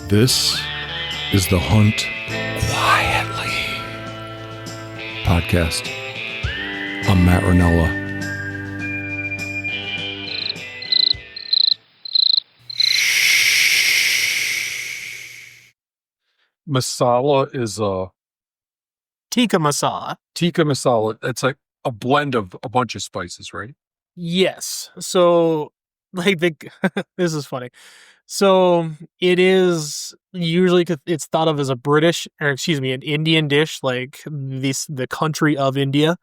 This is the Hunt Quietly podcast. I'm Matt Rinella. Masala is a Tikka masala. tikka masala. It's like a blend of a bunch of spices, right? Yes. So, like, this is funny. So, it is usually it's thought of as an Indian dish, like the country of India,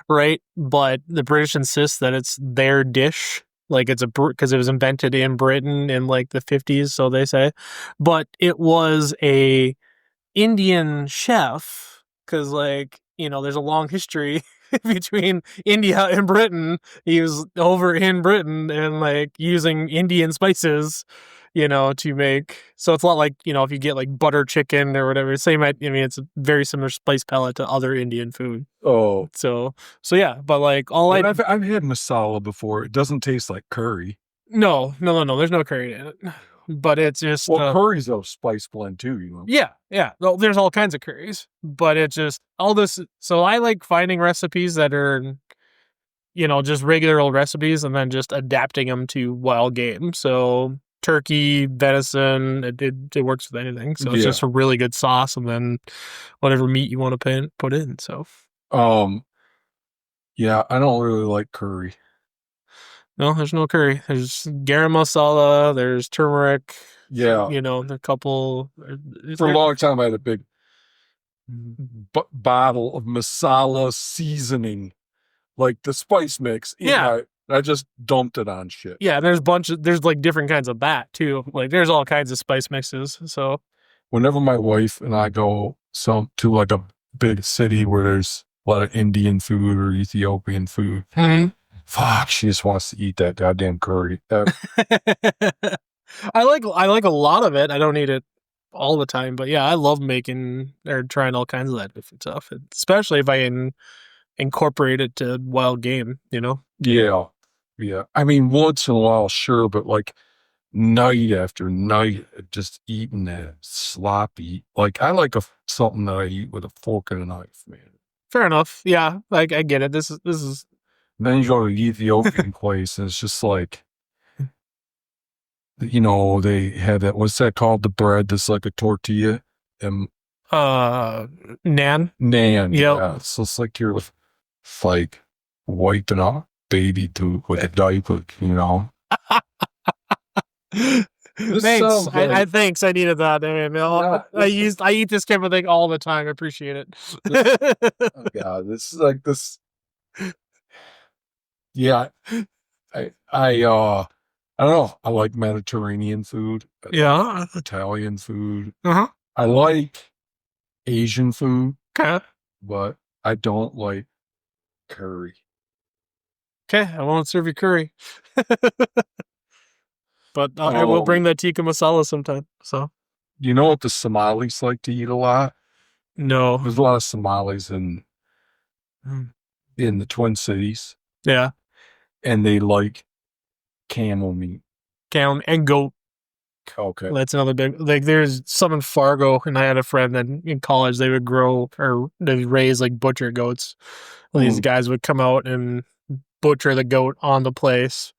right? But the British insist that it's their dish, like it's because it was invented in Britain in like the 50s, so they say. But it was a Indian chef, because there's a long history between India and Britain. He was over in Britain and like using Indian spices, to make. So it's a lot like, if you get like butter chicken or whatever. It's a very similar spice palette to other Indian food. Oh, So yeah, but like I've had masala before. It doesn't taste like curry. No. There's no curry in it. But it's just curry's a spice blend too, Yeah. Well, there's all kinds of curries, but it's just all this. So I like finding recipes that are, just regular old recipes and then just adapting them to wild game. So turkey, venison, it works with anything. So it's just a really good sauce, and then whatever meat you want to put in. So yeah, I don't really like curry. No, there's no curry. There's garam masala. There's turmeric. Yeah. A couple. For a long time, I had a big bottle of masala seasoning, like the spice mix. Yeah. I just dumped it on shit. Yeah, there's like different kinds of that too. Like there's all kinds of spice mixes. So whenever my wife and I go to like a big city where there's a lot of Indian food or Ethiopian food, fuck, she just wants to eat that goddamn curry. I like a lot of it. I don't eat it all the time, but yeah, I love making or trying all kinds of that different stuff, especially if I can incorporate it to wild game. Yeah. I mean, once in a while, sure, but like night after night, just eating that sloppy. Like I like something that I eat with a fork and a knife, man. Fair enough. Yeah, like I get it. This is. Then you go to the Ethiopian place, and it's just like, they have that. What's that called? The bread that's like a tortilla. Naan. Naan. Yep. Yeah. So it's like you're like wiping off baby poop with a diaper. Thanks. Thanks. I needed that. I eat this kind of thing all the time. I appreciate it. Oh God, this is like this. Yeah, I don't know. I like Mediterranean food. Yeah, Italian food. Uh-huh. I like Asian food. Okay, but I don't like curry. Okay, I won't serve you curry. But I will bring that tikka masala sometime. So, you know what the Somalis like to eat a lot? No, there's a lot of Somalis in the Twin Cities. Yeah, and they like camel meat. Camel and goat. Okay, that's another big. Like, there's some in Fargo, and I had a friend that in college they would grow or they raise like butcher goats. These guys would come out and butcher the goat on the place.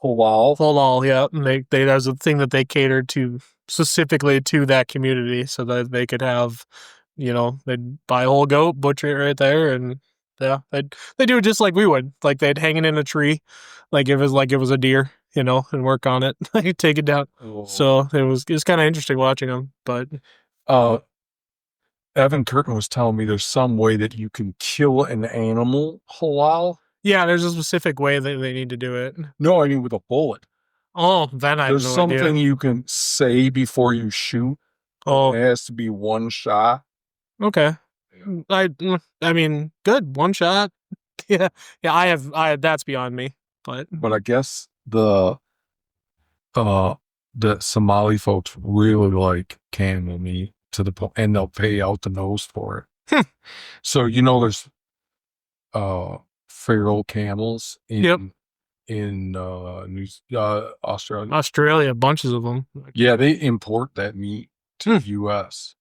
Halal, yeah. And there's a thing that they catered to specifically to that community so that they could have, they'd buy a whole goat, butcher it right there, and yeah, they do it just like we would. Like they'd hang it in a tree, like it was a deer, and work on it, like take it down. Oh. So it was kind of interesting watching them. But Evan Curtin was telling me there's some way that you can kill an animal halal. Yeah, there's a specific way that they need to do it. No, I mean with a bullet. Oh, then there's something you can say before you shoot. Oh, it has to be one shot. Okay. I mean, good, one shot. Yeah. I that's beyond me. But I guess the Somali folks really like camel meat to the point, and they'll pay out the nose for it. So there's feral camels in Australia. Australia, bunches of them. Yeah, they import that meat. to the U.S.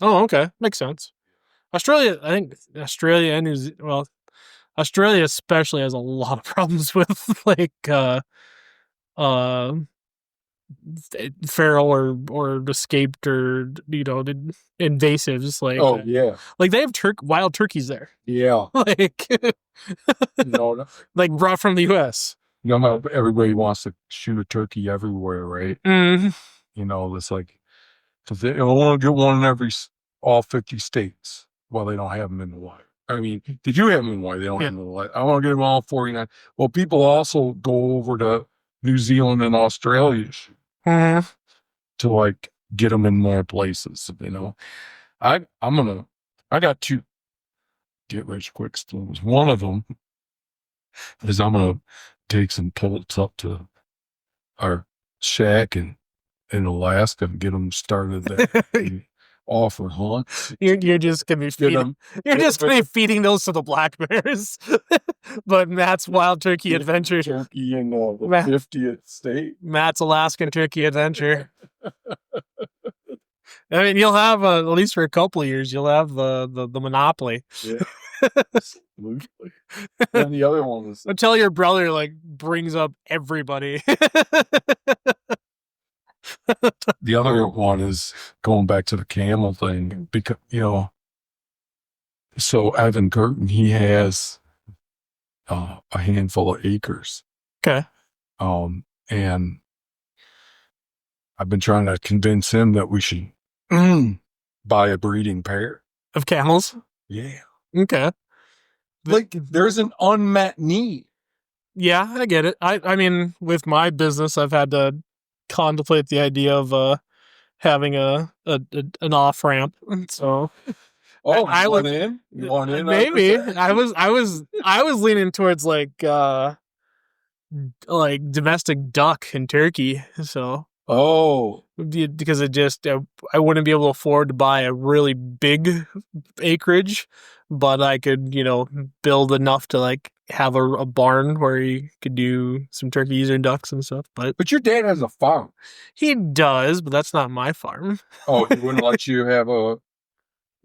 Oh, okay, makes sense. Australia, I think Australia and Australia especially has a lot of problems with like uh feral or escaped or invasives Oh yeah, like they have wild turkeys there yeah. like No, like brought from the US. you know how everybody wants to shoot a turkey everywhere, right? Mm. You know, it's like because they want to get one in all 50 states. Well, they don't have them in Hawaii. I mean, they do have them in Hawaii. They don't have them in Hawaii. I want to get them all 49. Well, people also go over to New Zealand and Australia to like get them in more places. You know, I got two get rich quick schemes. One of them is I'm gonna take some poults up to our shack in Alaska and get them started there. Offer hunts. You're just gonna be feeding. You're just gonna be feeding those to the black bears. But Matt's Wild Turkey Adventure. Turkey in the 50th state. Matt's Alaskan Turkey Adventure. I mean, you'll have at least for a couple of years, you'll have the monopoly. Yeah, absolutely. And the other one is until your brother like brings up everybody. The other one is going back to the camel thing because so Evan Curtin, he has a handful of acres. Okay. And I've been trying to convince him that we should buy a breeding pair of camels. Yeah. Okay. Like there's an unmet need. Yeah, I get it. I mean, with my business, I've had to contemplate the idea of having an off ramp. So, I want in. You want in? Maybe I was leaning towards like domestic duck and turkey. So. Oh, because I wouldn't be able to afford to buy a really big acreage, but I could, build enough to like have a barn where you could do some turkeys and ducks and stuff. But your dad has a farm. He does, but that's not my farm. Oh, he wouldn't let you have a.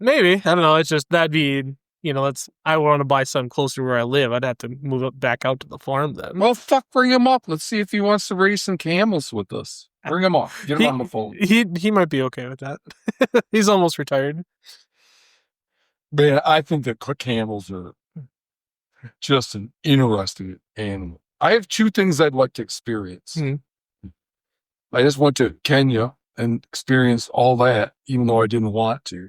Maybe, I don't know. It's just that'd be. I want to buy something closer to where I live. I'd have to move back out to the farm then. Well, bring him up. Let's see if he wants to raise some camels with us. Bring him up. Get him on the phone. He might be okay with that. He's almost retired. Man, I think that camels are just an interesting animal. I have two things I'd like to experience. Mm-hmm. I just went to Kenya and experienced all that, even though I didn't want to.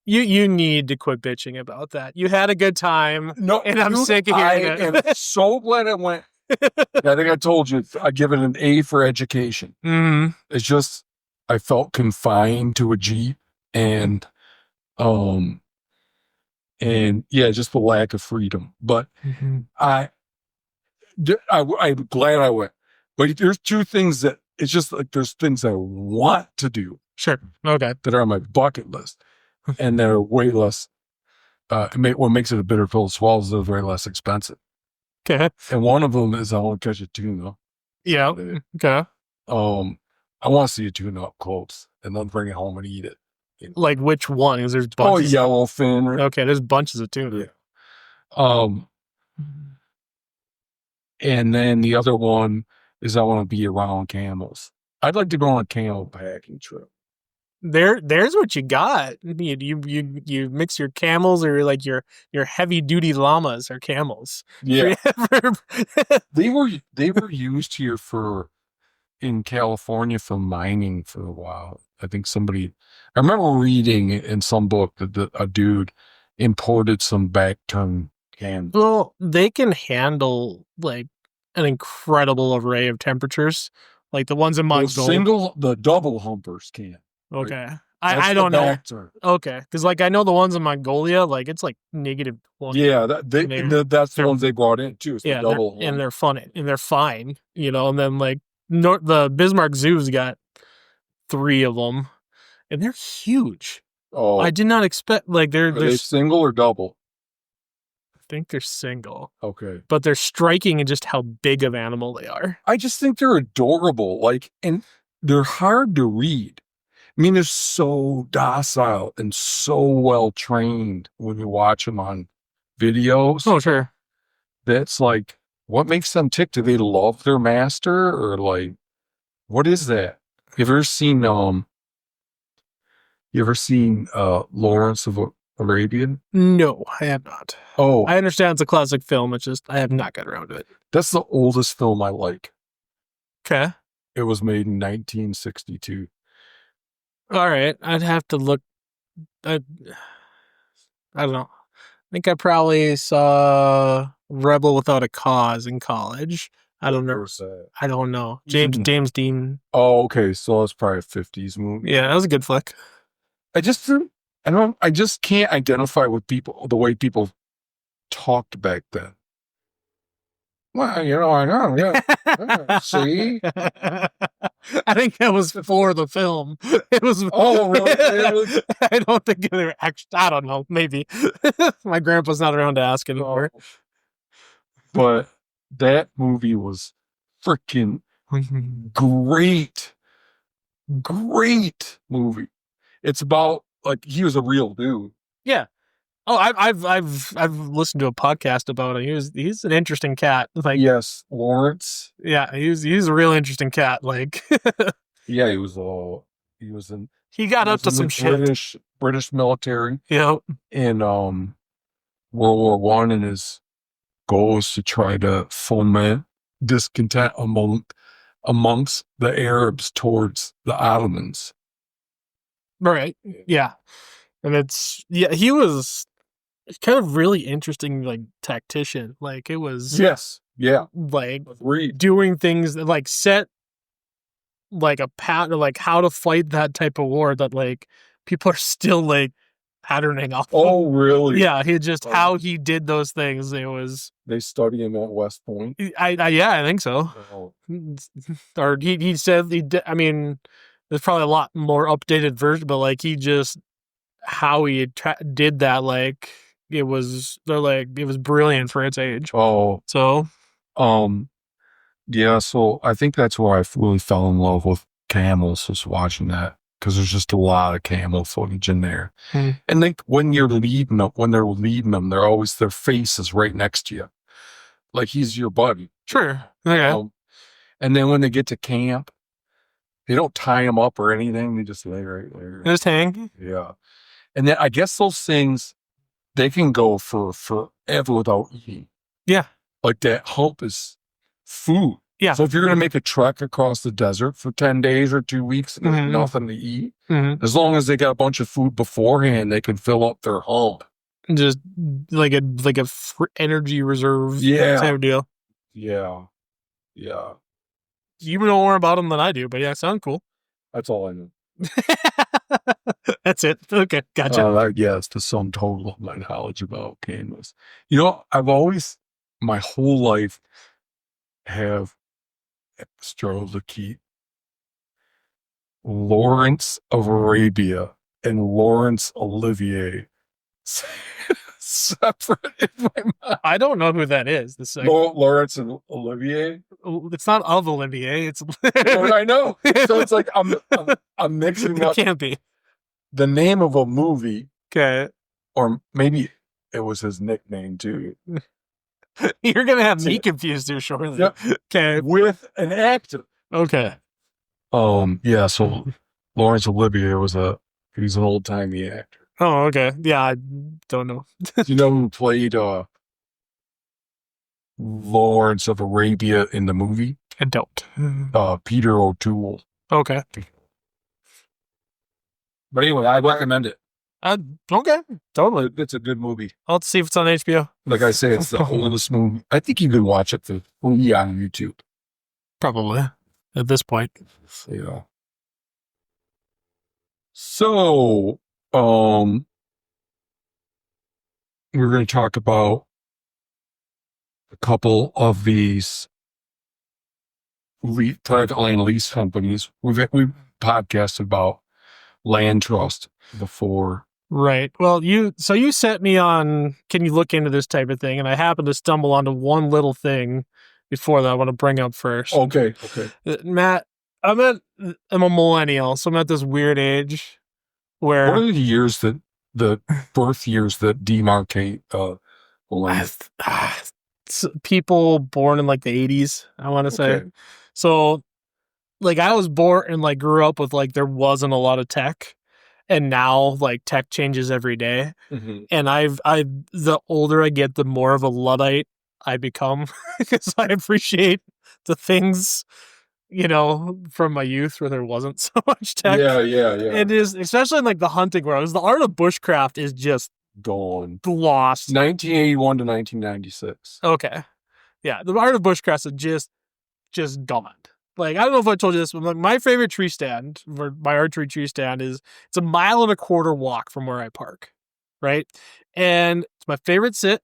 You need to quit bitching about that. You had a good time. No, and I'm sick of hearing it. I am so glad I went. I think I told you I give it an A for education. Mm-hmm. It's just I felt confined to a Jeep and just the lack of freedom. But mm-hmm. I'm glad I went. But there's two things that it's just like there's things I want to do. Sure. Okay. That are on my bucket list, and they're way less. What makes it a bitter pill to swallow is they're very less expensive. Okay. And one of them is I want to catch a tuna. Yeah. Okay. I want to see a tuna up close and then bring it home and eat it. Like which one? Because there's bunches. Oh, yellowfin. Right? Okay, there's bunches of tuna. Yeah. And then the other one is I want to be around camels. I'd like to go on a camel packing trip. There's what you got. You mix your camels or like your heavy duty llamas or camels. Yeah. They were used here in California for mining for a while. I think I remember reading in some book that a dude imported some back-tongue camels. Well, they can handle like an incredible array of temperatures. Like the ones in Mongolia. The double humpers can. Okay. Right? I don't know. Okay. Because like I know the ones in Mongolia, like it's like -1. Yeah, that's the ones they brought in too. Yeah, and they're fun and they're fine, and then like the Bismarck Zoo's got 3 of them and they're huge. Oh, I did not expect like they're single or double? I think they're single. Okay. But they're striking in just how big of animal they are. I just think they're adorable. Like, and they're hard to read. I mean, they're so docile and so well trained when you watch them on videos. Oh, sure. That's like, what makes them tick? Do they love their master, or like, what is that? You ever seen Lawrence of Arabia? No, I have not. Oh, I understand it's a classic film. It's just I have not got around to it. that's the oldest film I like. Okay. It was made in 1962. All right. I'd have to look. I don't know. I think I probably saw Rebel Without a Cause in college. I don't know. I don't know. James Dean. Oh, okay. So it's probably a 50s movie. Yeah, that was a good flick. I just can't identify with people the way people talked back then. Well, I know, yeah. See? I think that was for the film. It was. Oh, really? I don't think they were actually. I don't know. Maybe my grandpa's not around to ask anymore. But that movie was freaking great. Great movie. It's about like he was a real dude. Yeah. Oh, I've listened to a podcast about him. He's an interesting cat. Like, yes, Lawrence. Yeah, he's a real interesting cat. Like, yeah, he was in. He got up to some shit. British military. Yeah. In World War One, and his goal was to try to foment discontent amongst the Arabs towards the Ottomans. Right. Yeah. And he was kind of really interesting, like tactician. Like it was. Yes. Yeah. Like agreed. Doing things that like set like a pattern, like how to fight that type of war that like people are still like patterning off. Oh, really? Yeah. How he did those things. It was. They study him at West Point. I think so. Oh. Or he said he did. I mean, there's probably a lot more updated version, but like how he did that, like it was brilliant for its age. Oh, so, yeah. So I think that's where I really fell in love with camels, was watching that, because there's just a lot of camel footage in there. And like when they're leading them, they're always, their face is right next to you, like he's your buddy. Sure. Okay. And then when they get to camp, they don't tie him up or anything. They just lay right there. They just hang. Yeah. And then I guess those things, they can go for forever without eating. Yeah. Like that hump is food. Yeah. So if you're going to make a trek across the desert for 10 days or 2 weeks and there's nothing to eat, as long as they got a bunch of food beforehand, they can fill up their hump. Just like a energy reserve type of deal. Yeah. Yeah. You know more about them than I do, but yeah, sound cool. That's all I know. That's it. Okay, gotcha. It's the sum total of my knowledge about canvas. I've always, my whole life, have struggled to keep Lawrence of Arabia and Laurence Olivier separate in my mind. I don't know who that is. Laurence and Olivier. It's not of Olivier. It's. I know. So it's like I'm mixing up. It can't be the name of a movie. Okay. Or maybe it was his nickname too. You're gonna have me confused here shortly. Yep. Okay. With an actor. Okay. Yeah. So Laurence Olivier he's an old timey actor. Oh, okay. Yeah, I don't know. Do you know who played Lawrence of Arabia in the movie? I don't. Peter O'Toole. Okay. But anyway, I recommend it. Okay. Totally. It's a good movie. I'll see if it's on HBO. Like I say, it's the oldest movie. I think you can watch it for free on YouTube. Probably. At this point. Yeah. So, we're going to talk about a couple of these private land lease companies. We've podcasted about LandTrust before. Right. Well, you sent me on, can you look into this type of thing? And I happened to stumble onto one little thing before that I want to bring up first. Okay. Matt, I'm a millennial, so I'm at this weird age What are where the birth years that demarcate I, millennials? people born in like the 80s, I want to say. Okay. So like I was born and like grew up with like there wasn't a lot of tech, and now like tech changes every day. Mm-hmm. And I've the older I get, the more of a Luddite I become because I appreciate the things, from my youth where there wasn't so much tech. Yeah, yeah, yeah. It is, especially in like the hunting world, 'cause the art of bushcraft is just Gone. lost. 1981 to 1996. Okay. Yeah, the art of bushcraft is just gone. Like, I don't know if I told you this, but like my favorite tree stand, or my archery tree stand, is it's a 1.25 mile walk from where I park, right? And it's my favorite sit.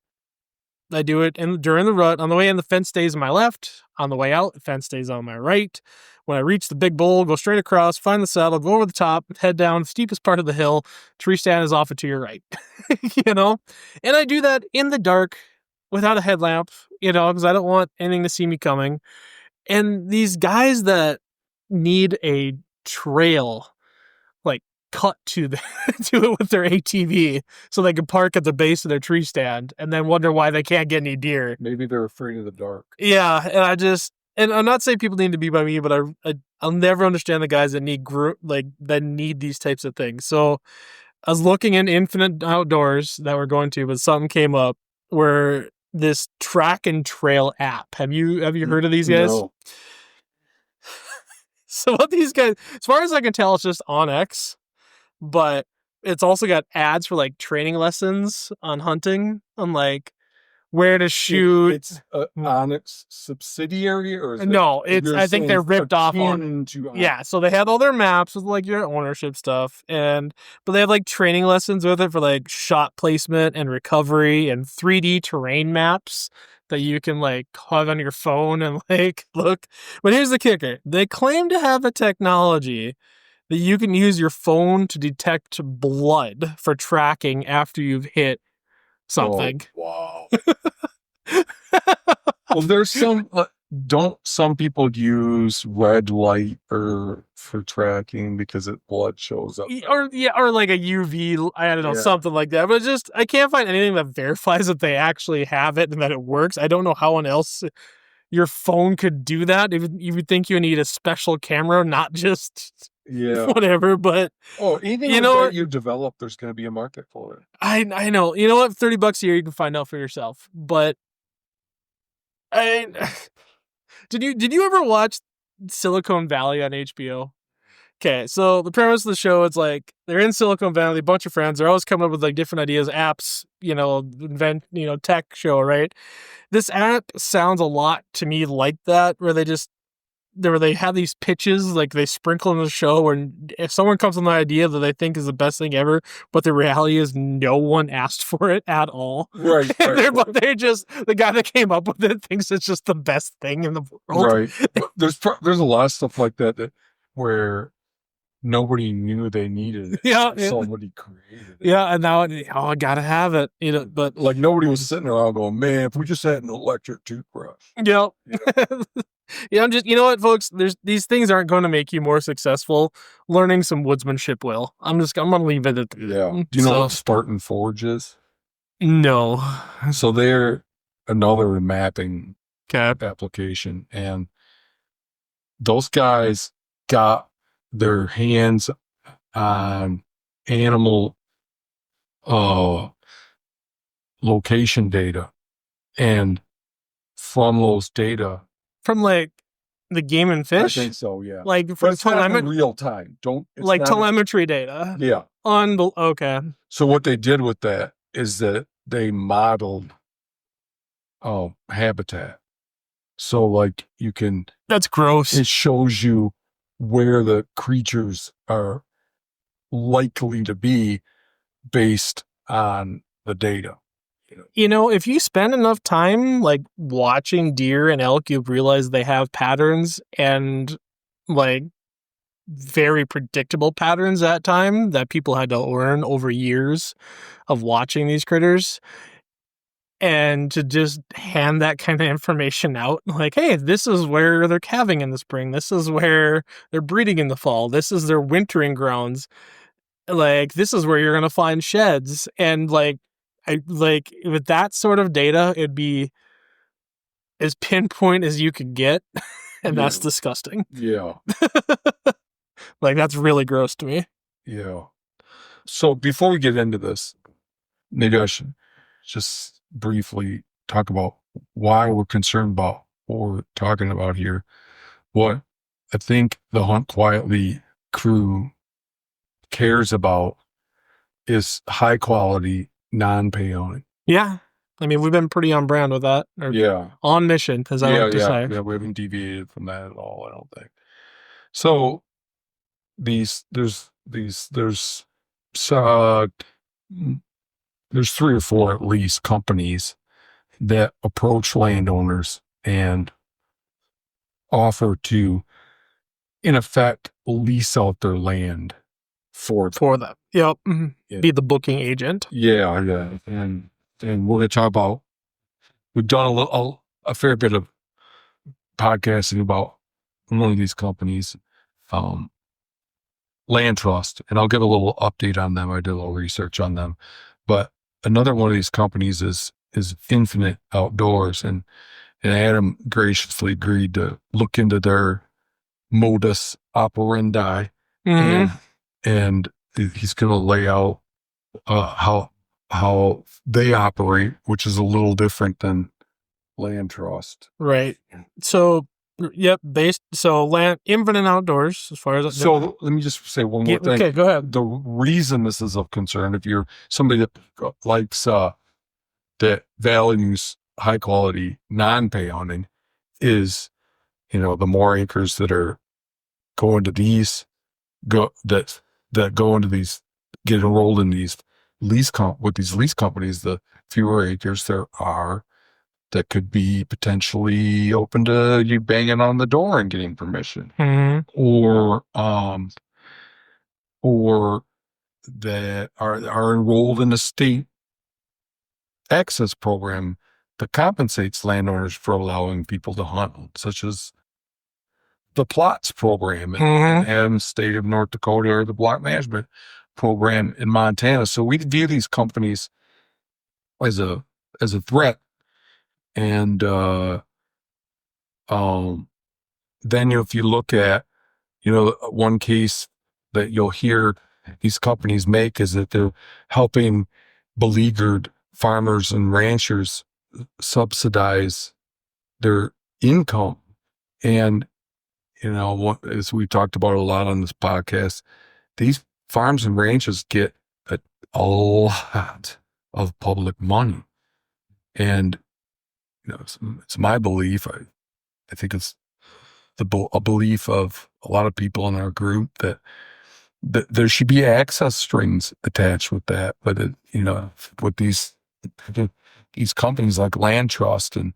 I do it during the rut. On the way in, the fence stays on my left. On the way out, the fence stays on my right. When I reach the big bowl, go straight across, find the saddle, go over the top, head down the steepest part of the hill. Tree stand is off and to your right. you know? And I do that in the dark without a headlamp, because I don't want anything to see me coming. And these guys that need a trail, like cut to to it with their ATV so they can park at the base of their tree stand and then wonder why they can't get any deer. Maybe they're afraid of the dark. Yeah, and I'm not saying people need to be by me, but I'll never understand the guys that need these types of things. So I was looking in Infinite Outdoors that we're going to, but something came up where this track and trail app. Have you heard of these guys? No. So what these guys, as far as I can tell, it's just on X, but it's also got ads for like training lessons on hunting, on like where to shoot. It's Onyx subsidiary, or is No, you're I think they're saying ripped off on. akin to Onyx? Yeah, so they have all their maps with like your ownership stuff, but they have like training lessons with it for like shot placement and recovery and 3D terrain maps that you can like have on your phone and like look. But here's the kicker. They claim to have a technology that you can use your phone to detect blood for tracking after you've hit something. Oh, wow. Well, there's some. Don't some people use red light for tracking because blood shows up? Or like a UV, I don't know, Yeah. something like that. But just I can't find anything that verifies that they actually have it and that it works. I don't know how else your phone could do that. You would think you need a special camera, not just whatever. But anything that you develop, there's going to be a market for it. I know. You know what? $30 a year, you can find out for yourself. But did you ever watch Silicon Valley on HBO? Okay, so the premise of the show is like they're in Silicon Valley, a bunch of friends. They're always coming up with like different ideas, apps, tech show, right? This app sounds a lot to me like that, where they have these pitches, like they sprinkle in the show, where if someone comes with an idea that they think is the best thing ever, but the reality is no one asked for it at all. Right. But they're just, the guy that came up with it thinks it's just the best thing in the world. Right. But there's a lot of stuff like that where nobody knew they needed it. Yeah. Somebody created it. Yeah, and now I gotta have it. But like nobody was sitting around going, man, if we just had an electric toothbrush. Yeah. Yeah, I'm just, you know what, folks? These things aren't going to make you more successful. Learning some woodsmanship will. I'm going to leave it at that. Yeah. Do you know what Spartan Forge is? No. So they're another mapping application, and those guys got their hands on animal location data, and from those data, from like the game and fish, I think so, yeah. Like for real time. Telemetry data. Yeah. Okay. So what they did with that is that they modeled habitat. So like you can. That's gross. It shows you where the creatures are likely to be based on the data. If you spend enough time like watching deer and elk, you'll realize they have patterns, and like very predictable patterns at time that people had to learn over years of watching these critters. And to just hand that kind of information out, like, hey, this is where they're calving in the spring. This is where they're breeding in the fall. This is their wintering grounds. Like, this is where you're going to find sheds. And like, with that sort of data, it'd be as pinpoint as you could get. And that's disgusting. Yeah. Like, that's really gross to me. Yeah. So before we get into this, maybe I should just briefly talk about why we're concerned about what we're talking about here. What I think the Hunt Quietly crew cares about is high quality, non-pay owning. Yeah. I mean, we've been pretty on brand with that. Or on mission, as I like to say. Yeah, we haven't deviated from that at all, I don't think. So there's 3 or 4 at least companies that approach landowners and offer to, in effect, lease out their land for them. Yep. Yeah. Be the booking agent. Yeah. And we're going to talk about, we've done a fair bit of podcasting about one of these companies, LandTrust, and I'll give a little update on them. I did a little research on them. But another one of these companies is Infinite Outdoors, and Adam graciously agreed to look into their modus operandi, and he's going to lay out how they operate, which is a little different than LandTrust. Right. So, yep. Infinite Outdoors, as far as so, let me just say one more thing. Okay, go ahead. The reason this is of concern, if you're somebody that likes that values high quality non-pay owning, is the more acres that are going to these that go into these, get enrolled in these with these lease companies, the fewer acres there are that could be potentially open to you banging on the door and getting permission, or that are enrolled in a state access program that compensates landowners for allowing people to hunt, such as the plots program in the state of North Dakota, or the block management program in Montana. So we view these companies as a threat. And then if you look at, one case that you'll hear these companies make is that they're helping beleaguered farmers and ranchers subsidize their income. And, as we talked about a lot on this podcast, these farms and ranches get a lot of public money. And, it's my belief, I think it's a belief of a lot of people in our group that there should be access strings attached with that. But, with these companies like LandTrust and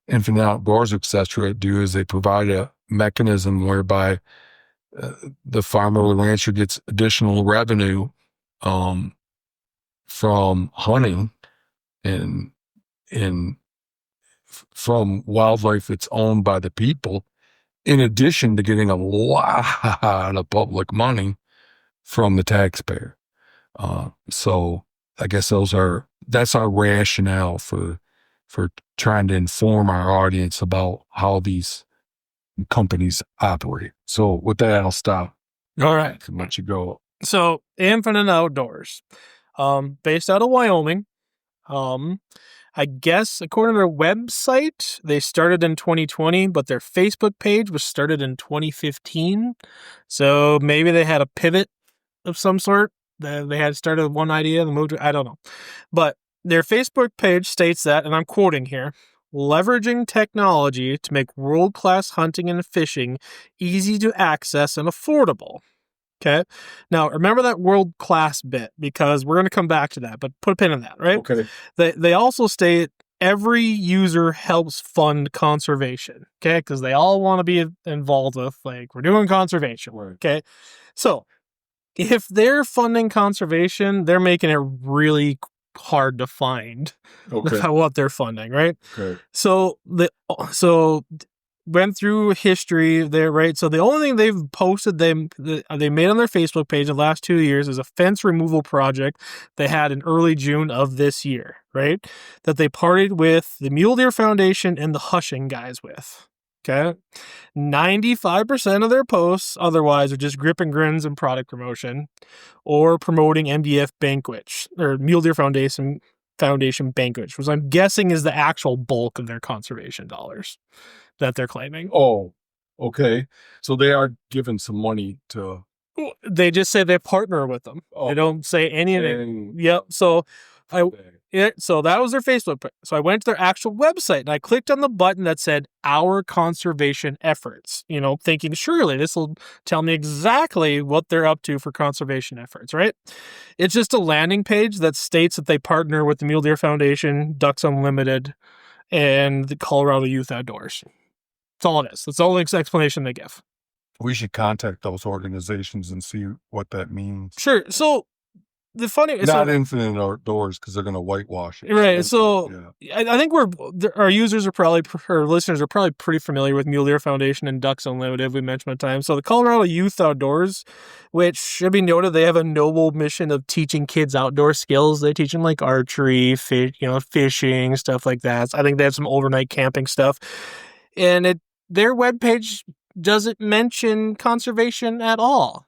Infinite Outdoors, etc., do is they provide a mechanism whereby the farmer or rancher gets additional revenue from hunting and from wildlife that's owned by the people, in addition to getting a lot of public money from the taxpayer. So I guess that's our rationale for trying to inform our audience about how these companies operate. So with that, I'll stop. All right. I'll let you go. So Infinite Outdoors, based out of Wyoming. I guess according to their website, they started in 2020, but their Facebook page was started in 2015. So maybe they had a pivot of some sort. They had started one idea and moved. I don't know. But their Facebook page states that, and I'm quoting here, leveraging technology to make world-class hunting and fishing easy to access and affordable. Okay. Now, remember that world-class bit, because we're going to come back to that, but put a pin in that, right? Okay. They also state every user helps fund conservation, okay? Because they all want to be involved with, we're doing conservation, right. Okay? So, if they're funding conservation, they're making it really hard to find Okay. what they're funding, right? Okay. So went through history there, right? So the only thing they've posted they made on their Facebook page in the last 2 years is a fence removal project they had in early June of this year, right? That they partied with the Mule Deer Foundation and the Hushing guys with. Okay. 95% of their posts otherwise are just grip and grins and product promotion or promoting MDF banquets or Mule Deer Foundation banquets, which I'm guessing is the actual bulk of their conservation dollars that they're claiming. Oh, okay. So they are giving some money to. They just say they partner with them. Oh, They don't say anything. and Yep. So so that was their Facebook page. So I went to their actual website and I clicked on the button that said our conservation efforts, thinking surely this will tell me exactly what they're up to for conservation efforts, right? It's just a landing page that states that they partner with the Mule Deer Foundation, Ducks Unlimited, and the Colorado Youth Outdoors. That's all it is. That's the only explanation they give. we should contact those organizations and see what that means. Sure. So the funny Not Infinite Outdoors because they're going to whitewash it. Right. So I think our users are probably, or listeners are probably pretty familiar with Mule Deer Foundation and Ducks Unlimited. We mentioned at times. So the Colorado Youth Outdoors, which should be noted, they have a noble mission of teaching kids outdoor skills. They teach them like archery, fishing, stuff like that. So I think they have some overnight camping stuff, and their webpage doesn't mention conservation at all.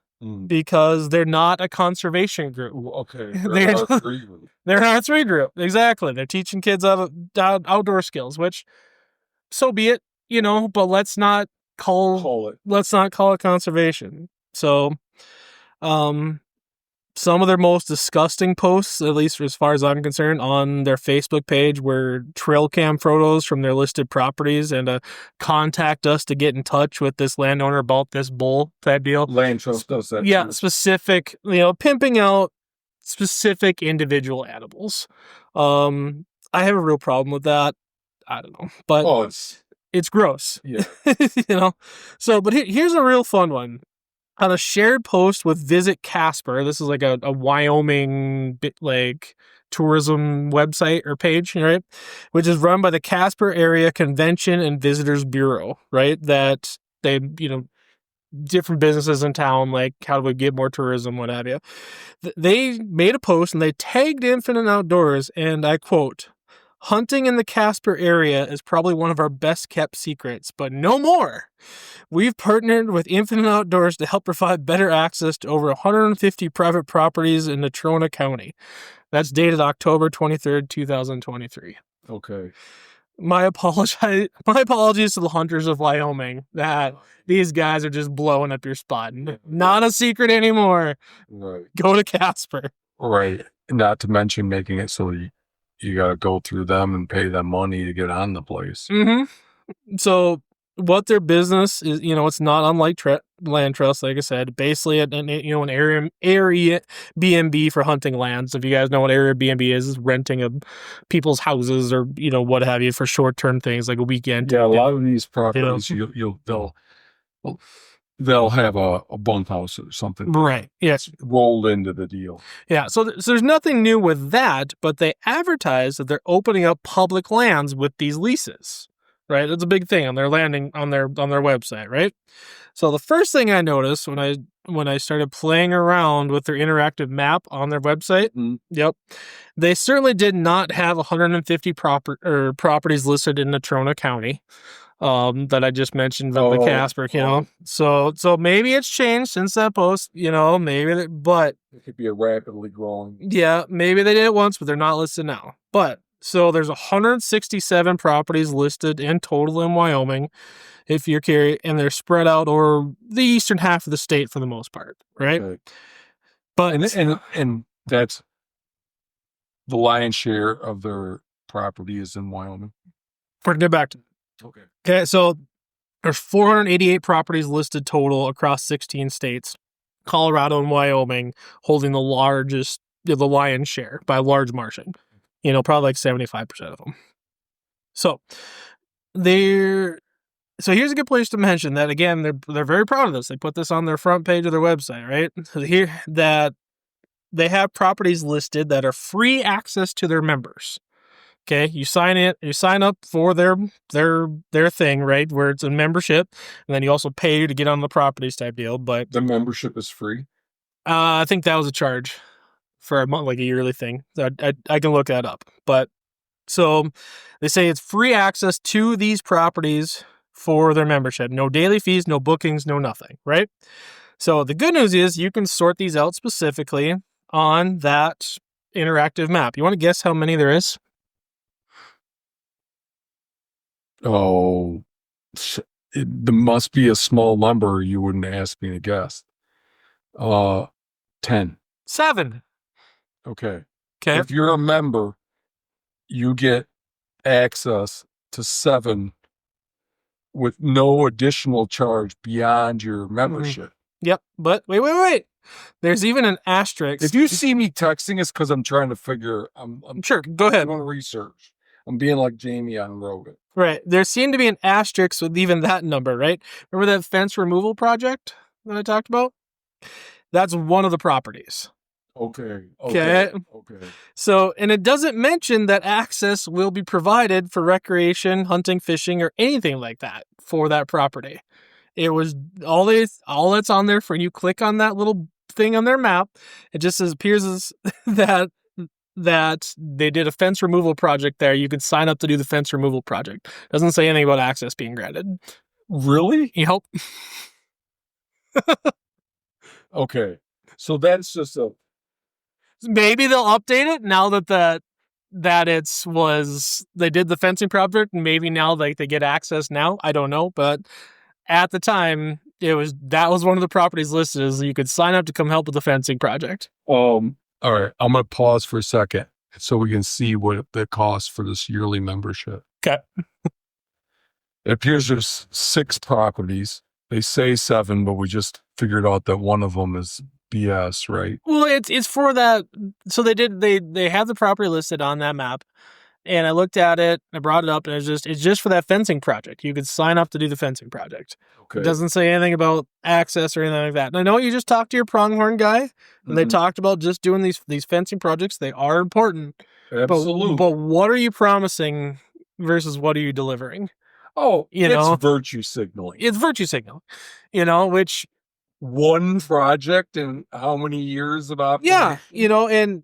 Because they're not a conservation group. Okay. They're an R3 group. Exactly. They're teaching kids outdoor skills, which so be it, but let's not call it conservation. So, some of their most disgusting posts, at least as far as I'm concerned, on their Facebook page were trail cam photos from their listed properties and contact us to get in touch with this landowner about this bull type deal. LandTrust does that. Yeah, too. specific, pimping out specific individual animals. I have a real problem with that. I don't know, but it's gross. Yeah. So, but here's a real fun one. On a shared post with Visit Casper, this is like a Wyoming tourism website or page, right? Which is run by the Casper Area Convention and Visitors Bureau, right? That they, different businesses in town, like how do we get more tourism, what have you. They made a post and they tagged Infinite Outdoors, and I quote, "Hunting in the Casper area is probably one of our best kept secrets, but no more. We've partnered with Infinite Outdoors to help provide better access to over 150 private properties in Natrona County." That's dated October 23rd, 2023. Okay. My apologies to the hunters of Wyoming that these guys are just blowing up your spot. Not a secret anymore. Right. Go to Casper. Right. Not to mention making it so you got to go through them and pay them money to get on the place. Mm-hmm. So what their business is, it's not unlike LandTrust, like I said, basically an area B&B for hunting lands. If you guys know what area B&B is renting of people's houses or, what have you for short-term things like a weekend. Yeah, a lot of these properties, they'll have a bunkhouse or something. Right. Yes. Rolled into the deal. Yeah. So there's nothing new with that, but they advertise that they're opening up public lands with these leases. Right. That's a big thing on their landing on their website. Right. So the first thing I noticed when I started playing around with their interactive map on their website, yep, they certainly did not have 150 properties listed in Natrona County. That I just mentioned with the Casper, So maybe it's changed since that post, but it could be a rapidly growing. Yeah, maybe they did it once, but they're not listed now. But so there's 167 properties listed in total in Wyoming, if you're curious, and they're spread out over the eastern half of the state for the most part, right? Okay. But and that's the lion's share of their property is in Wyoming. We're gonna get back to that. Okay, so there's 488 properties listed total across 16 states. Colorado and Wyoming holding the lion's share by a large margin. Probably like 75% of them. So here's a good place to mention that again, they're very proud of this. They put this on their front page of their website, right? So here that they have properties listed that are free access to their members. Okay, you sign up for their thing, right? Where it's a membership, and then you also pay to get on the properties type deal. But The membership is free. I think that was a charge for a month, like a yearly thing. I can look that up. But so they say it's free access to these properties for their membership. No daily fees, no bookings, no nothing, right? So the good news is you can sort these out specifically on that interactive map. You want to guess how many there is? Oh, there must be a small number. You wouldn't ask me to guess. 10. 7. Okay. Okay. If you're a member, you get access to 7 with no additional charge beyond your membership. Yep. But wait. There's even an asterisk. If you see me texting, it's because I'm trying to figure. I'm sure. Go ahead. doing research. I'm being like Jamie on Rogan. Right. There seemed to be an asterisk with even that number, right? Remember that fence removal project that I talked about? That's one of the properties. Okay. So, and it doesn't mention that access will be provided for recreation, hunting, fishing, or anything like that for that property. It was all that's on there for you click on that little thing on their map. It just appears as that they did a fence removal project there. You could sign up to do the fence removal project. Doesn't say anything about access being granted. Really? Yep. Okay. So that's just a. Maybe they'll update it now that they did the fencing project, and maybe now they get access now. I don't know, but at the time that was one of the properties listed as you could sign up to come help with the fencing project. All right, I'm gonna pause for a second so we can see what the cost for this yearly membership. Okay. It appears there's 6 properties. They say 7, but we just figured out that one of them is BS, right? Well, it's for that. So they have the property listed on that map, and I looked at it, I brought it up, and it's just for that fencing project. You could sign up to do the fencing project. Okay. It doesn't say anything about access or anything like that. And I know you just talked to your pronghorn guy, and they talked about just doing these fencing projects. They are important. Absolutely. But what are you promising versus what are you delivering? Oh, it's virtue signaling. It's virtue signaling, which one project and how many years of operation? Yeah, and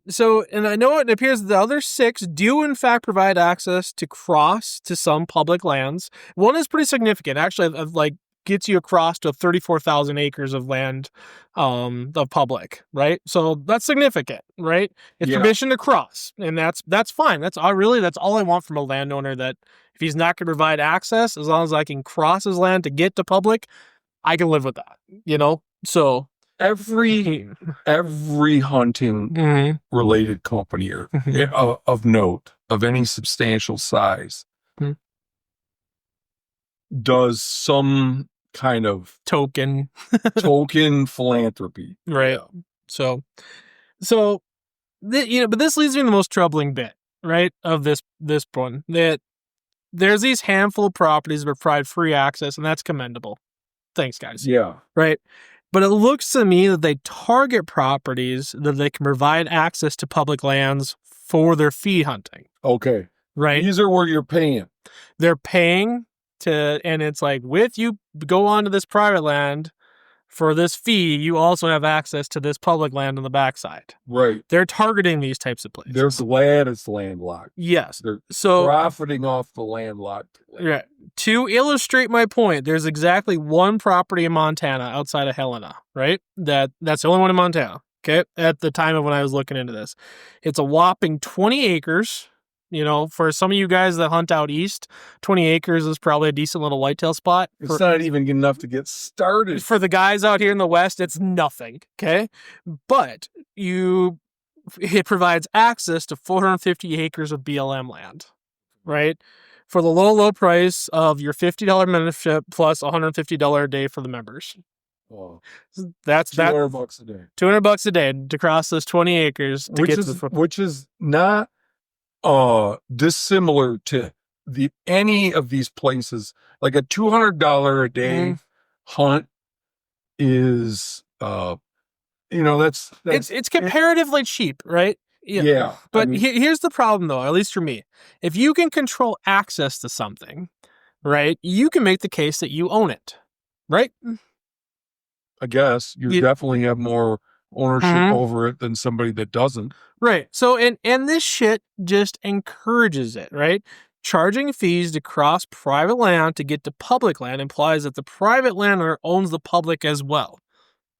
I know it appears that the other 6 do in fact provide access to cross to some public lands. One is pretty significant, actually, like gets you across to 34,000 acres of land of public, right? So that's significant, right? It's permission to cross, and that's fine. That's all I want from a landowner, that if he's not going to provide access, as long as I can cross his land to get to public, I can live with that, So every hunting related company of note of any substantial size does some kind of token philanthropy, right? So, but this leads me to the most troubling bit, right, of this one, that there's these handful of properties that provide free access, and that's commendable. Thanks, guys. Yeah. Right. But it looks to me that they target properties that they can provide access to public lands for their fee hunting. Okay. Right. These are where you're paying. They're paying and it's like, with you go onto this private land for this fee, you also have access to this public land on the backside. Right. They're targeting these types of places. They're glad it's landlocked. Yes. They're profiting off the landlocked land. Right. To illustrate my point, there's exactly one property in Montana outside of Helena, right? That's the only one in Montana. Okay. At the time of when I was looking into this, it's a whopping 20 acres. For some of you guys that hunt out east, 20 acres is probably a decent little whitetail spot. It's not even enough to get started. For the guys out here in the west, it's nothing, okay? But it provides access to 450 acres of BLM land, right? For the low price of your $50 membership plus $150 a day for the members. Oh. That's $200 a day. $200 a day to cross those 20 acres to which is not dissimilar to any of these places. Like a $200 a day hunt is it's comparatively cheap, right? Yeah. But here's the problem, though, at least for me. If you can control access to something, right, you can make the case that you own it, right? I guess you definitely have more ownership over it than somebody that doesn't. Right. So, and this shit just encourages it, right? Charging fees to cross private land to get to public land implies that the private landowner owns the public as well.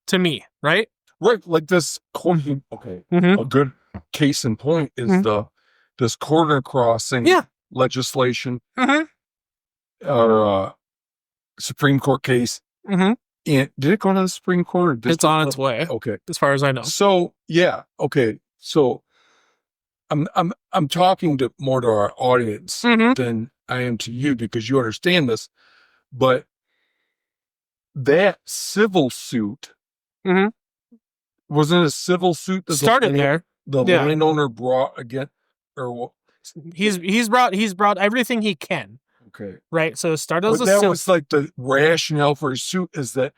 To me, right? Right. Like this. Okay. A good case in point is this corner crossing legislation or Supreme Court case. And did it go to the Supreme Court? It's on its way. Okay. As far as I know. So yeah. Okay. So I'm talking more to our audience than I am to you because you understand this. But that civil suit wasn't it a civil suit that started there. The landowner brought again, or what? He's brought everything he can. Okay. Right. So it started as that was like the rationale for his suit is that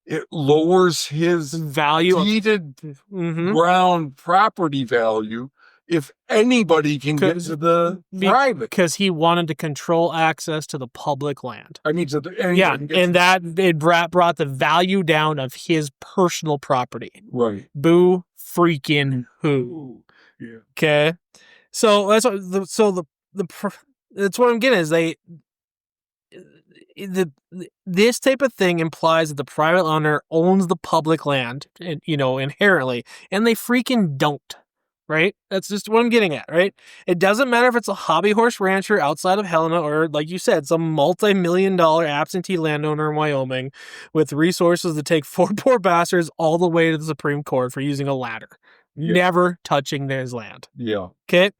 it lowers his value deeded ground property value if anybody can get to the private. Because he wanted to control access to the public land. I mean, and that it brought the value down of his personal property. Right. Boo freaking who. Yeah. Okay. So that's what I'm getting is this type of thing implies that the private owner owns the public land, inherently, and they freaking don't. Right? That's just what I'm getting at, right? It doesn't matter if it's a hobby horse rancher outside of Helena or, like you said, some multi-million-dollar absentee landowner in Wyoming with resources to take 4 poor bastards all the way to the Supreme Court for using a ladder. Yeah. Never touching his land. Yeah. Okay?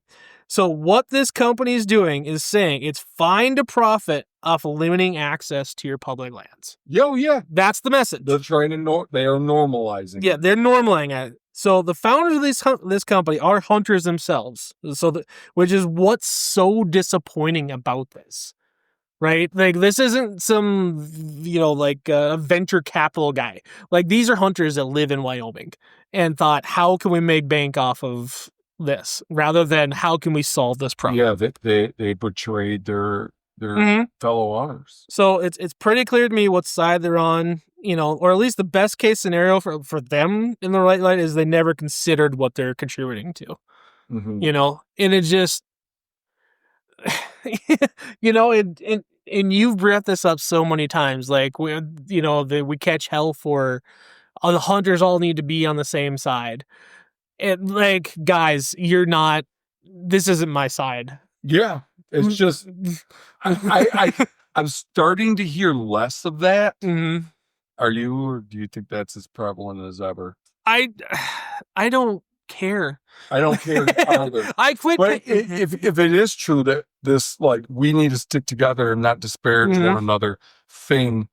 So what this company is doing is saying it's fine to profit off limiting access to your public lands. Yeah. That's the message. They're trying to they are normalizing. Yeah, they're normalizing it. So the founders of this company are hunters themselves. Which is what's so disappointing about this, right? Like this isn't some, a venture capital guy. Like these are hunters that live in Wyoming and thought, how can we make bank off of this rather than how can we solve this problem? Yeah, they betrayed their fellow owners. So it's pretty clear to me what side they're on, or at least the best case scenario for them in the right light is they never considered what they're contributing to, and it just, and you've brought this up so many times, like we catch hell for the hunters all need to be on the same side. And like, guys, this isn't my side. Yeah. It's just, I'm starting to hear less of that. Are you, or do you think that's as prevalent as ever? I don't care. I don't care either. I quit. But if it is true that this, like, we need to stick together and not disparage one another thing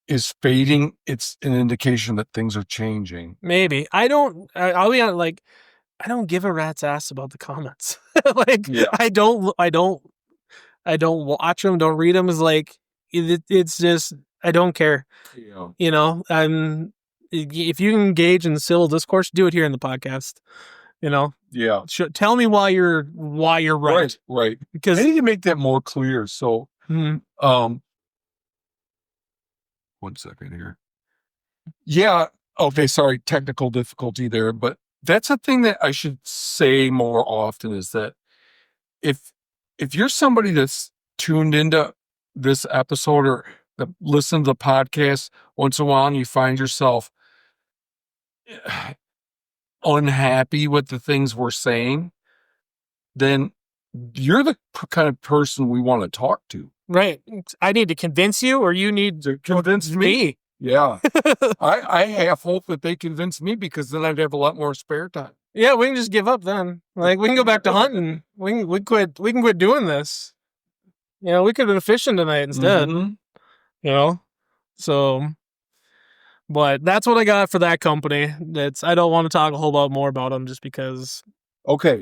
is fading, it's an indication that things are changing. Maybe. I'll be honest, like, I don't give a rat's ass about the comments. I don't watch them, don't read them. It's like, it's just, I don't care. Yeah. If you engage in civil discourse, do it here in the podcast. Yeah. Tell me why you're right. Right. Because I need to make that more clear. So, 1 second here. Yeah. Okay. Sorry. Technical difficulty there, but that's a thing that I should say more often is that if you're somebody that's tuned into this episode or listen to the podcast once in a while and you find yourself unhappy with the things we're saying, then you're the kind of person we want to talk to. Right. I need to convince you, or you need to convince me. Yeah. I have hope that they convince me because then I'd have a lot more spare time. Yeah, we can just give up then. Like, we can go back to hunting. We can quit doing this. We could have been fishing tonight instead. So, but that's what I got for that company. I don't want to talk a whole lot more about them just because, okay,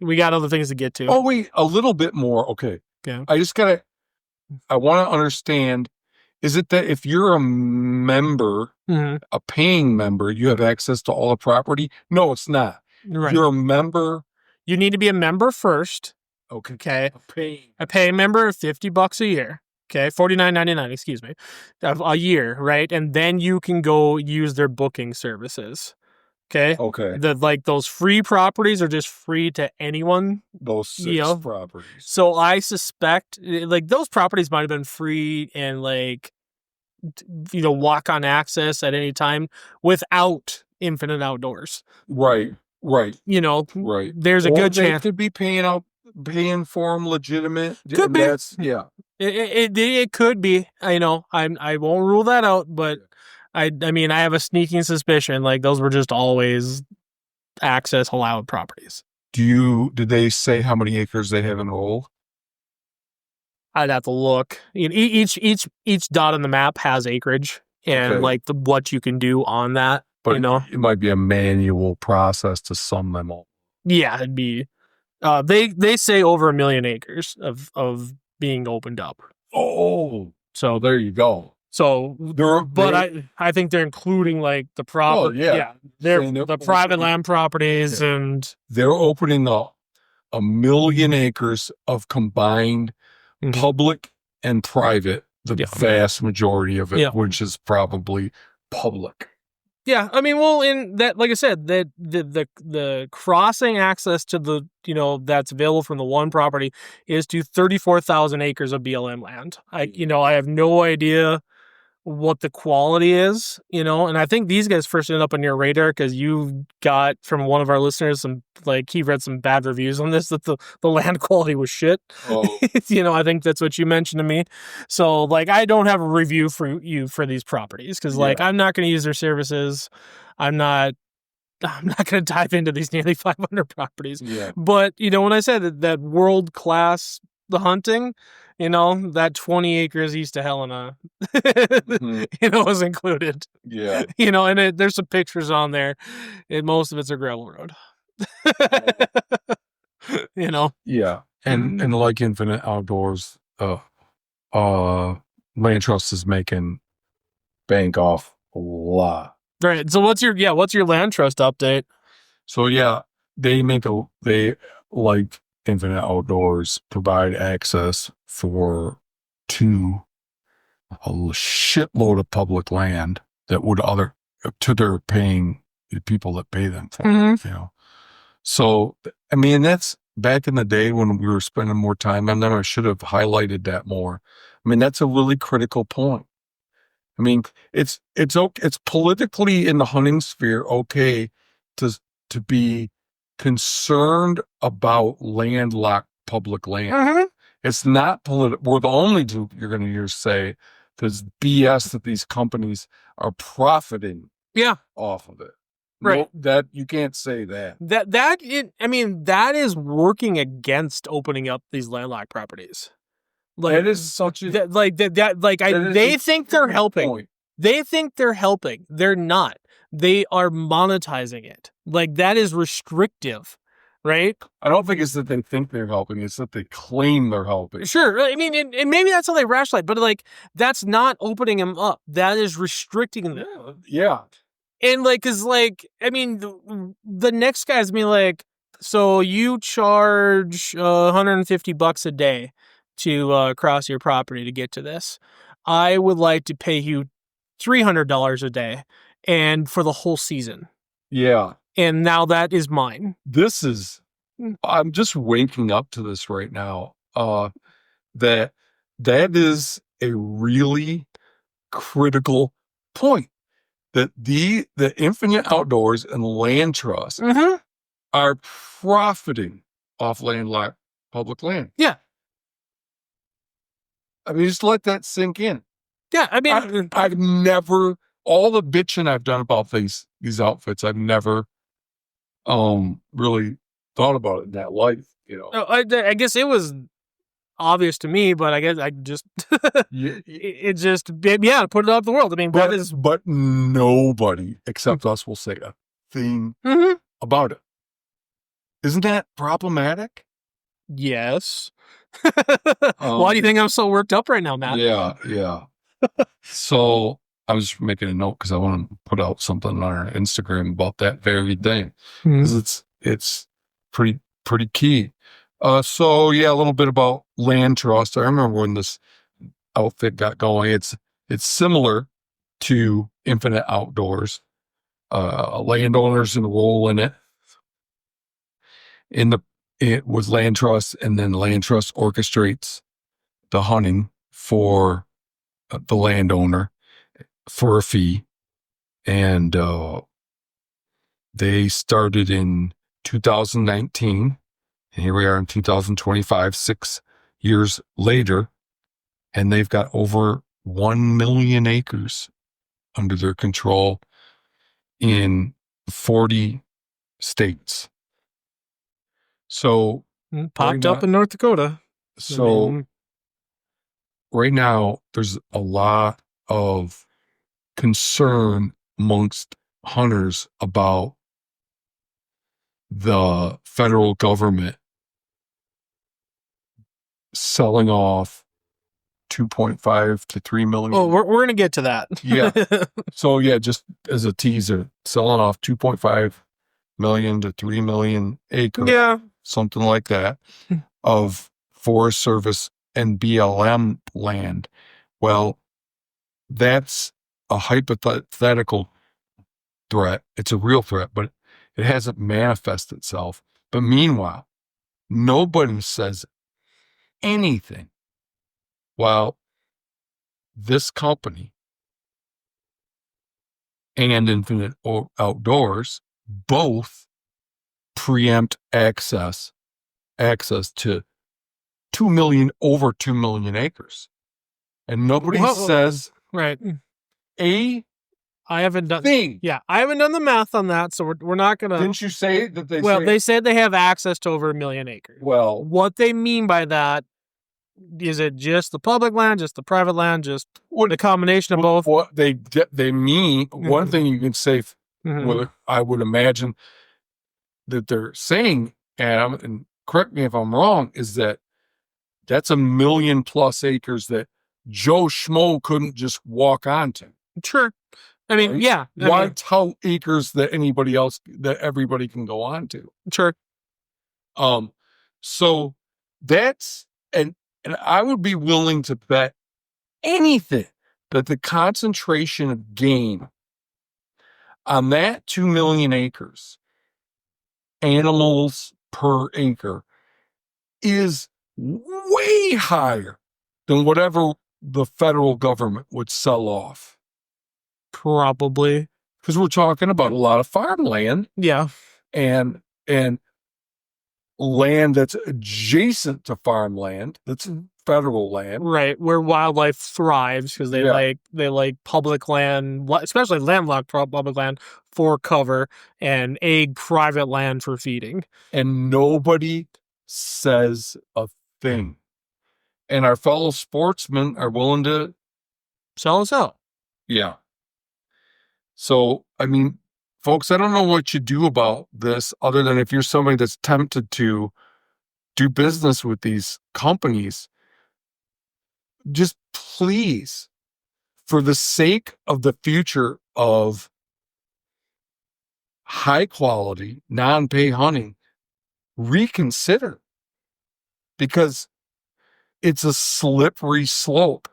we got other things to get to. Oh, wait, a little bit more. Okay. I want to understand Is it that if you're a member, Mhm. a paying member, you have access to all the property? No, it's not. Right. You're a member. You need to be a member first. Okay. Okay. Paying. A paying member of $50 a year. Okay, $49.99, excuse me, a year, right? And then you can go use their booking services. Okay. Okay. Like those free properties are just free to anyone. Those 6 properties. So I suspect like those properties might have been free and like walk on access at any time without Infinite Outdoors. Right. Right. Right. There's a good chance to be paying for them legitimate. Could be. Yeah. It could be. I won't rule that out, but I mean I have a sneaking suspicion like those were just always access allowed properties. Did they say how many acres they have enrolled? I'd have to look. Each dot on the map has acreage and like what you can do on that. But it might be a manual process to sum them all. Yeah, it'd be. They say over 1 million acres of being opened up. Oh, so there you go. So, I think they're including like the property. Oh, yeah. They're the private land properties, and they're opening up 1 million acres of combined public and private. The vast majority of it, which is probably public. Yeah, I mean, well, in that, like I said, that the crossing access to the that's available from the one property is to 34,000 acres of BLM land. I have no idea what the quality is, and I think these guys first ended up on your radar because you got from one of our listeners he read some bad reviews on this that the land quality was shit. Oh. I think that's what you mentioned to me. So I don't have a review for you for these properties because I'm not going to use their services. I'm not going to dive into these nearly 500 properties. Yeah. But when I said that world class the hunting, that 20 acres east of Helena, was included. Yeah. And there's some pictures on there, and most of it's a gravel road. Yeah. And like Infinite Outdoors, LandTrust is making bank off a lot. Right. So what's your LandTrust update? So they like Infinite Outdoors provide access to a shitload of public land that would to their paying the people that pay them for it, So I mean that's back in the day when we were spending more time on them. I should have highlighted that more. I mean that's a really critical point. I mean it's politically in the hunting sphere okay to be concerned about landlocked public land. It's not political. We're the only group you're going to hear say there's BS that these companies are profiting off of it. Right. No, that you can't say that. That is working against opening up these landlocked properties. That is such a they think they're helping. Point. They think they're helping. They're not. They are monetizing it. That is restrictive, right? I don't think it's that they think they're helping. It's that they claim they're helping. Sure. I mean, and maybe that's how they rationalize, but that's not opening them up. That is restricting them. Yeah. And the next guy's being so you charge $150 a day to cross your property to get to this. I would like to pay you $300 a day and for the whole season. Yeah. And now that is mine. I'm just waking up to this right now. That is a really critical point. That the Infinite Outdoors and LandTrust are profiting off landlocked public land. Yeah. I mean, just let that sink in. Yeah, I mean, I've never, all the bitching I've done about these outfits, I've never really thought about it in that light, I guess it was obvious to me, but I guess I just it just put it out of the world. I mean, but nobody except us will say a thing about it. Isn't that problematic? Yes. Why do you think I'm so worked up right now, Matt? Yeah. So I was making a note because I want to put out something on our Instagram about that very thing because it's pretty key. So yeah, a little bit about LandTrust. I remember when this outfit got going. It's similar to Infinite Outdoors. Landowners enroll in it. It was LandTrust, and then LandTrust orchestrates the hunting for the landowner for a fee. And they started in 2019. And here we are in 2025, 6 years later, and they've got over 1 million acres under their control in 40 states. So Popped up in North Dakota. So right now, there's a lot of concern amongst hunters about the federal government selling off 2.5 to 3 million. Oh, we're going to get to that. Yeah. So yeah, just as a teaser, selling off 2.5 million to 3 million acres. Yeah. Something like that of Forest Service and BLM land. Well, that's a hypothetical threat. It's a real threat, but it hasn't manifested itself. But meanwhile, nobody says anything. While this company and Infinite Outdoors both preempt access to over 2 million acres. And nobody says right. I haven't done thing. Yeah, I haven't done the math on that, so we're not gonna. Didn't you say that they? Well, they said they have access to over 1 million acres. Well, what they mean by that is it just the public land, just the private land, just the combination of both? What they mean. One thing you can say, I would imagine that they're saying, Adam, and correct me if I'm wrong, is that that's 1 million plus acres that Joe Schmo couldn't just walk onto. Sure. I mean, right? Yeah. Why tout acres that everybody can go onto? Sure. So that's, and I would be willing to bet anything that the concentration of game on that 2 million acres, animals per acre, is way higher than whatever the federal government would sell off. Probably. Because we're talking about a lot of farmland. Yeah. And land that's adjacent to farmland, that's federal land. Right, where wildlife thrives because they like public land, especially landlocked public land for cover, and private land for feeding. And nobody says a thing. And our fellow sportsmen are willing to sell us out. Yeah. So, I mean, folks, I don't know what you do about this other than if you're somebody that's tempted to do business with these companies, just please, for the sake of the future of high quality, non-pay hunting, reconsider, because it's a slippery slope,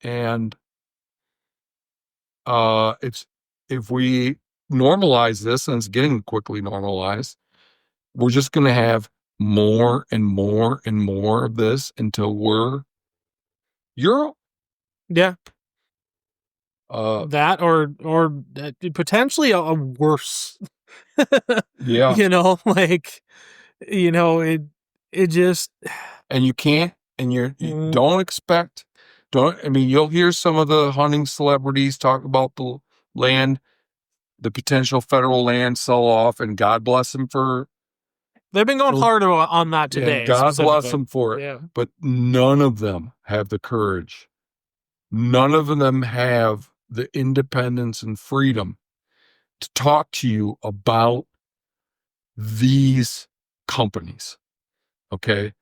and if we normalize this, and it's getting quickly normalized, we're just going to have more and more and more of this until we're Europe. Yeah. That or potentially a worse. Yeah. It just. And you can't, and you don't expect. You'll hear some of the hunting celebrities talk about the potential federal land sell off, and God bless them for. They've been going hard on that today. Yeah, God bless them for it. Yeah. But none of them have the courage. None of them have the independence and freedom to talk to you about these companies. Okay.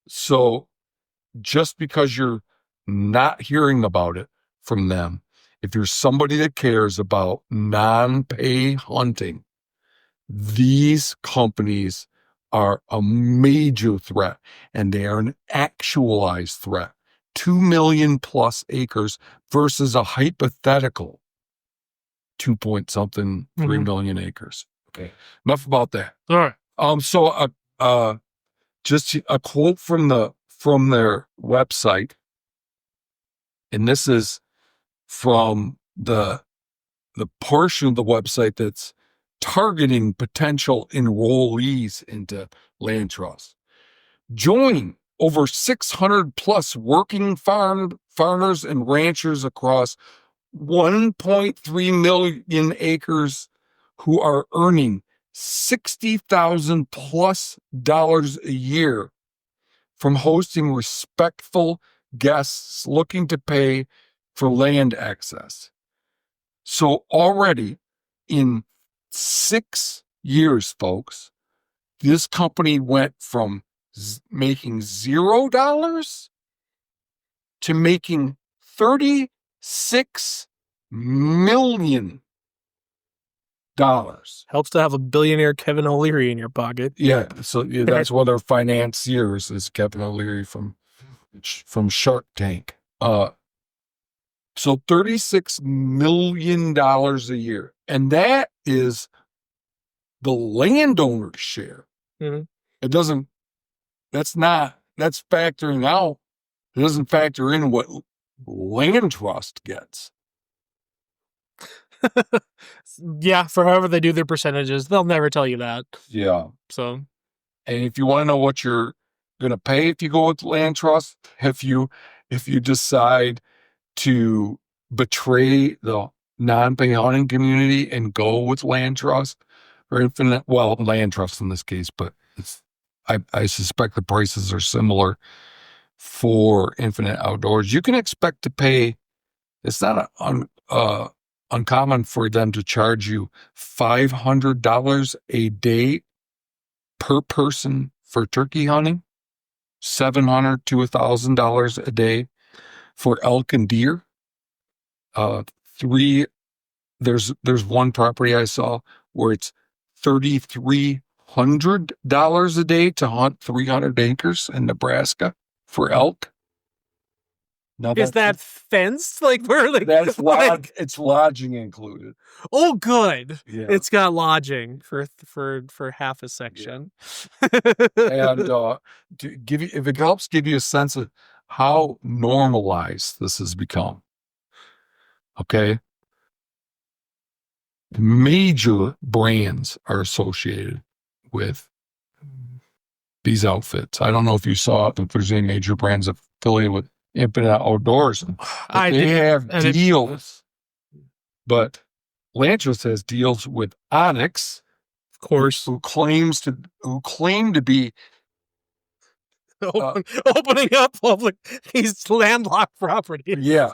So just because you're not hearing about it from them, if you're somebody that cares about non-pay hunting, these companies are a major threat, and they are an actualized threat. 2 million plus acres versus a hypothetical 2 point something, 3 million acres. Okay. Enough about that. All right. So just a quote from their website, and this is from the portion of the website that's targeting potential enrollees into LandTrust. Join over 600 plus working farmers and ranchers across 1.3 million acres who are earning $60,000 plus a year from hosting respectful guests looking to pay for land access. So already in 6 years, folks, this company went from making $0 to making $36 million. Helps to have a billionaire Kevin O'Leary in your pocket. Yeah, so that's one of their financiers is Kevin O'Leary from Shark Tank. So $36 million a year, and that is the landowner's share. Mm-hmm. That's factoring out. It doesn't factor in what LandTrust gets. Yeah, for however they do their percentages, they'll never tell you that. Yeah. So, and if you want to know what you're going to pay if you go with LandTrust, if you decide to betray the non-pay hunting community and go with LandTrust or LandTrust in this case, but I suspect the prices are similar for Infinite Outdoors. You can expect to pay. It's not uncommon for them to charge you $500 a day per person for turkey hunting, $700 to $1,000 a day for elk and deer. There's one property I saw where it's $3,300 a day to hunt 300 acres in Nebraska for elk. Now is that fenced? Like where? Like that's it's lodging included. Oh, good. Yeah. It's got lodging for half a section. Yeah. And if it helps give you a sense of how normalized this has become. Okay. Major brands are associated with these outfits. I don't know if you saw it, if there's any major brands affiliated with Infinite Outdoors. They have deals, but LandTrust has deals with Onyx, of course, who claim to be opening up public these landlocked properties. Yeah,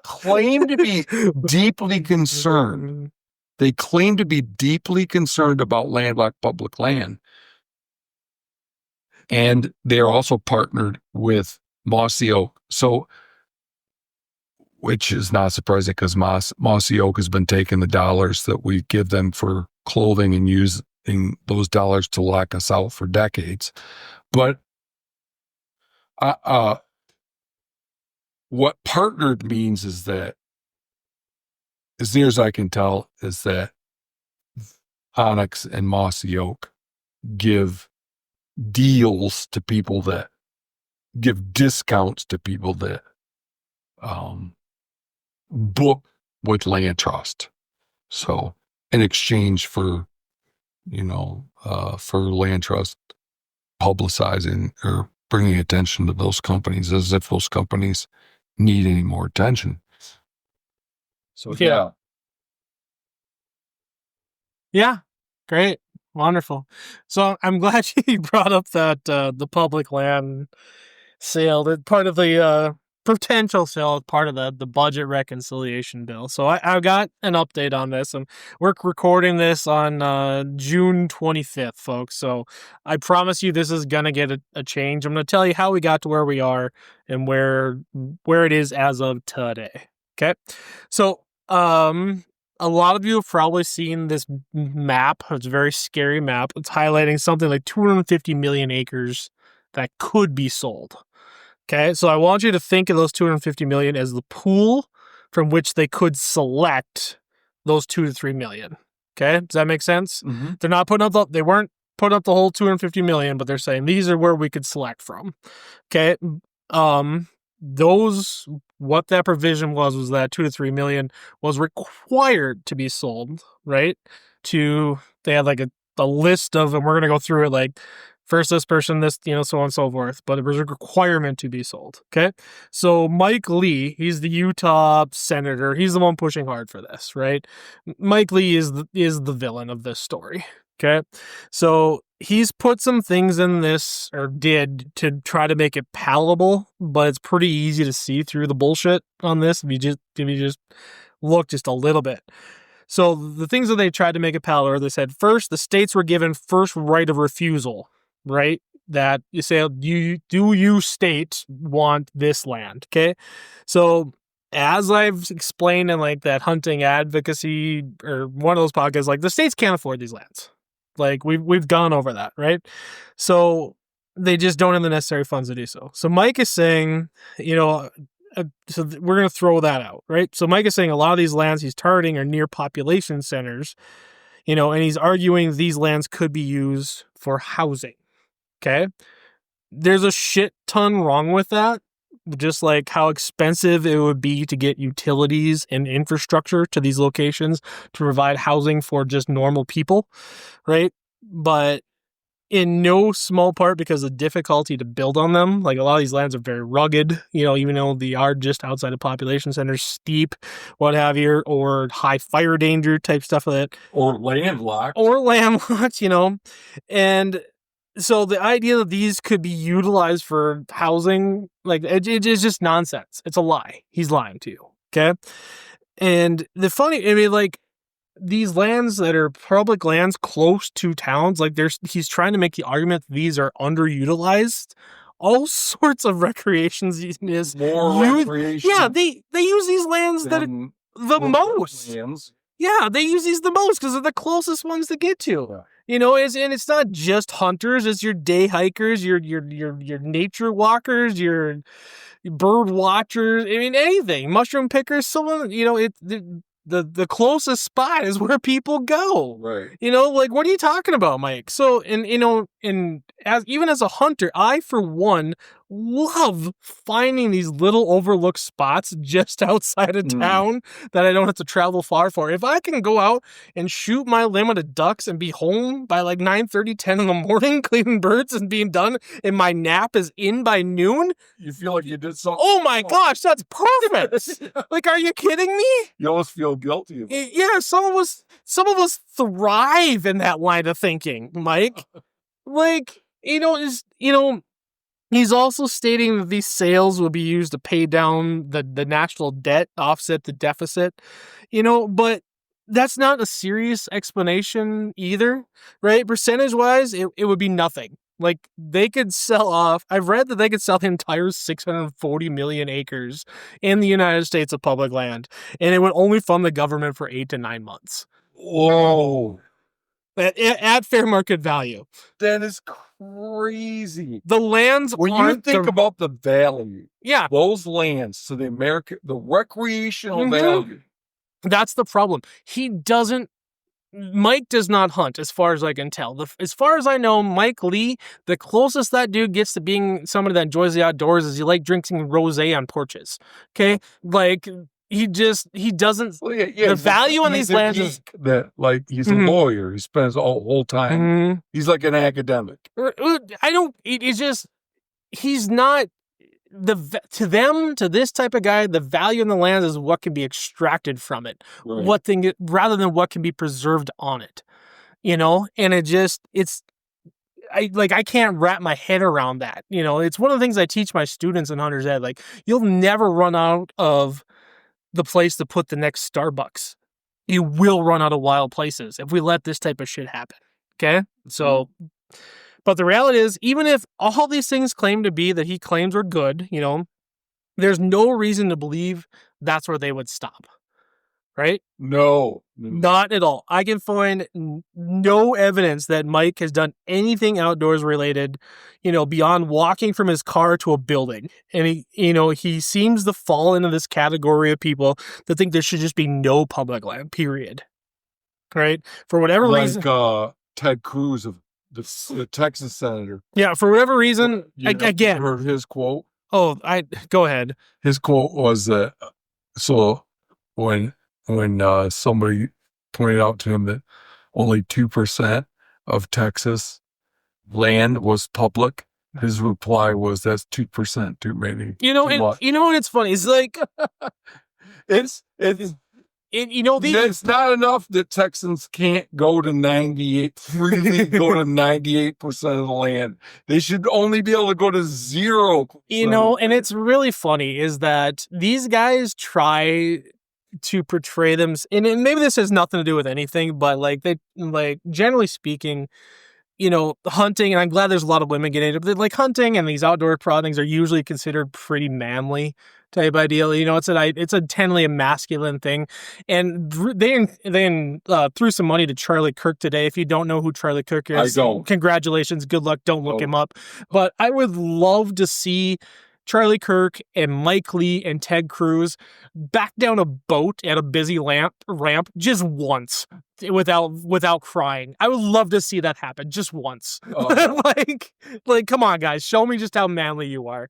claim to be deeply concerned. They claim to be deeply concerned about landlocked public land. And they are also partnered with Mossy Oak. So, which is not surprising because Mossy Oak has been taking the dollars that we give them for clothing and using those dollars to lock us out for decades. But what partnered means is that, as near as I can tell, is that Onyx and Mossy Oak give deals to people that give discounts to people that book with LandTrust. So in exchange for, for LandTrust publicizing or bringing attention to those companies as if those companies need any more attention. So yeah. Yeah. Great. Wonderful. So I'm glad you brought up that the public land sale. That part of the potential sale as part of the budget reconciliation bill. So I've got an update on this, and we're recording this on June 25th, folks. So I promise you this is going to get a change. I'm going to tell you how we got to where we are and where it is as of today. Okay. So, a lot of you have probably seen this map. It's a very scary map. It's highlighting something like 250 million acres that could be sold. Okay, so I want you to think of those 250 million as the pool from which they could select those 2 to 3 million. Okay, does that make sense? Mm-hmm. They're not putting up they weren't putting up the whole 250 million, but they're saying these are where we could select from. Okay, what that provision was that 2 to 3 million was required to be sold, right? They had like a list of, and we're gonna go through it like. First this person, this, so on and so forth. But it was a requirement to be sold. Okay. So Mike Lee, he's the Utah senator. He's the one pushing hard for this, right? Mike Lee is the villain of this story. Okay. So he's put some things in this, or did, to try to make it palatable, but it's pretty easy to see through the bullshit on this if you just look just a little bit. So the things that they tried to make it palatable, they said, first, the states were given first right of refusal. Right? That you say, do you state want this land? Okay. So as I've explained in like that hunting advocacy or one of those podcasts, like the states can't afford these lands. Like we've gone over that, right? So they just don't have the necessary funds to do so. So Mike is saying, so we're going to throw that out, right? So Mike is saying a lot of these lands he's targeting are near population centers, and he's arguing these lands could be used for housing. Okay. There's a shit ton wrong with that. Just like how expensive it would be to get utilities and infrastructure to these locations to provide housing for just normal people. Right. But in no small part because of difficulty to build on them. Like a lot of these lands are very rugged, even though they are just outside of population centers, steep, what have you, or high fire danger type stuff like that. Or landlocked. And so the idea that these could be utilized for housing, like it's just nonsense. It's a lie. He's lying to you. Okay. And these lands that are public lands close to towns, like he's trying to make the argument that these are underutilized. All sorts of recreation is recreation. Yeah, they use these lands the most. Lands. Yeah, they use these the most because they're the closest ones to get to. Yeah. And it's not just hunters; it's your day hikers, your nature walkers, your bird watchers. I mean, anything, mushroom pickers. Someone, the closest spot is where people go. Right. Like what are you talking about, Mike? So, even as a hunter, I for one love finding these little overlooked spots just outside of town that I don't have to travel far for. If I can go out and shoot my limit of ducks and be home by like 9:30, 10 in the morning, cleaning birds and being done, and my nap is in by noon, you feel like you did something. Oh my gosh, that's perfect. Like, are you kidding me? You almost feel guilty about it. Yeah, some of us thrive in that line of thinking, Mike. Like, he's also stating that these sales will be used to pay down the national debt, offset the deficit, but that's not a serious explanation either, right? Percentage-wise, it would be nothing. Like, they could sell off, I've read that they could sell the entire 640 million acres in the United States of public land, and it would only fund the government for 8 to 9 months. Whoa. At fair market value. That is crazy. The lands when you think about the value, yeah, those lands to the recreational value. That's the problem. Mike does not hunt, as far as I can tell. As far as I know, Mike Lee, the closest that dude gets to being somebody that enjoys the outdoors is he like drinking rosé on porches. Okay, like he doesn't. Well, yeah, the value on these lands is that, like, he's a lawyer. He spends all whole time. He's like an academic. He's not. To this type of guy, the value in the land is what can be extracted from it, rather than what can be preserved on it, and it's I can't wrap my head around that. It's one of the things I teach my students in Hunter's Ed. Like, you'll never run out of the place to put the next Starbucks. You will run out of wild places if we let this type of shit happen. Okay? So, but the reality is, even if all these things claim to be that he claims are good, there's no reason to believe that's where they would stop. Right? No. Not at all. I can find no evidence that Mike has done anything outdoors related, beyond walking from his car to a building. And he seems to fall into this category of people that think there should just be no public land, period. Right? For whatever reason. Like Ted Cruz of the Texas senator. Yeah, for whatever reason, again. You heard his quote? Oh, go ahead. His quote was that, so when somebody pointed out to him that only 2% of Texas land was public, his reply was, "That's 2% too many." And it's funny. It's like it's not enough that Texans can't go to 98% of the land. They should only be able to go to 0%. And it's really funny is that these guys try to portray them, and maybe this has nothing to do with anything, but generally speaking, hunting, and I'm glad there's a lot of women getting into it, like hunting and these outdoor things are usually considered pretty manly type ideal. It's intensely a masculine thing, and they threw some money to Charlie Kirk today. If you don't know who Charlie Kirk is, I don't. Congratulations, good luck. Don't look him up. But I would love to see Charlie Kirk and Mike Lee and Ted Cruz back down a boat at a busy ramp just once without crying. I would love to see that happen just once. like come on, guys, show me just how manly you are.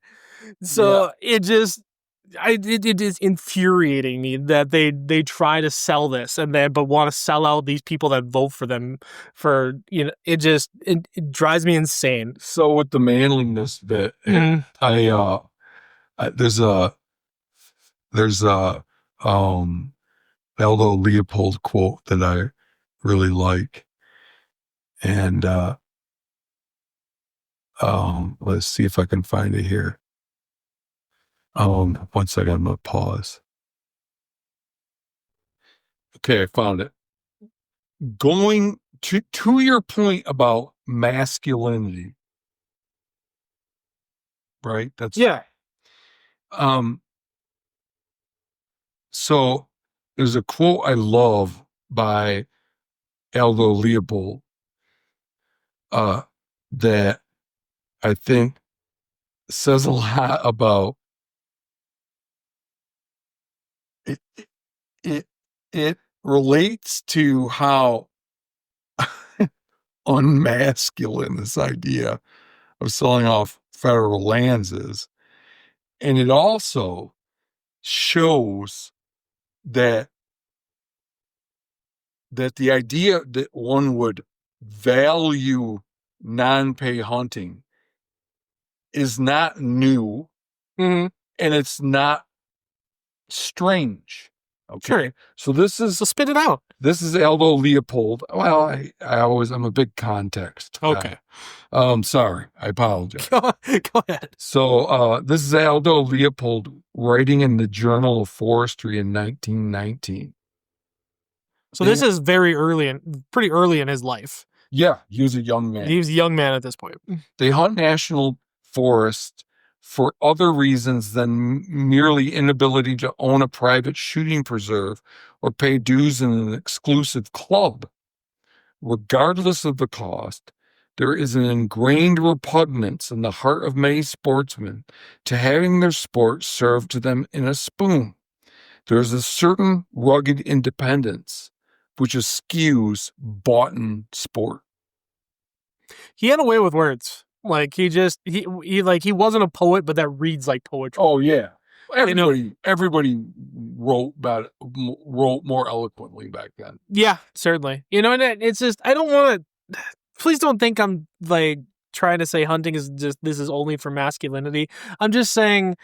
So it is infuriating me that they try to sell this but want to sell out these people that vote for them for, it drives me insane. So with the manliness bit, there's a Aldo Leopold quote that I really like. And let's see if I can find it here. 1 second, I'm gonna pause. Okay, I found it. Going to your point about masculinity, right? So there's a quote I love by Aldo Leopold that I think says a lot about it. It relates to how unmasculine this idea of selling off federal lands is. And it also shows that the idea that one would value non-pay hunting is not new, Mm-hmm. and it's not strange. Okay. Sure. So spit it out. This is Aldo Leopold. Well, I'm a big context guy. Okay. Sorry. I apologize. Go ahead. So, this is Aldo Leopold writing in the Journal of Forestry in 1919. So this is pretty early in his life. Yeah, he was a young man. He was a young man at this point. They hunt national forests for other reasons than merely inability to own a private shooting preserve or pay dues in an exclusive club. Regardless of the cost, there is an ingrained repugnance in the heart of many sportsmen to having their sport served to them in a spoon. There is a certain rugged independence which eschews boughten sport. He had a way with words. Like he wasn't a poet, but that reads like poetry. Oh yeah, everybody wrote more eloquently back then. Yeah, certainly. And it's just I don't want to. Please don't think I'm like trying to say hunting is just this is only for masculinity. I'm just saying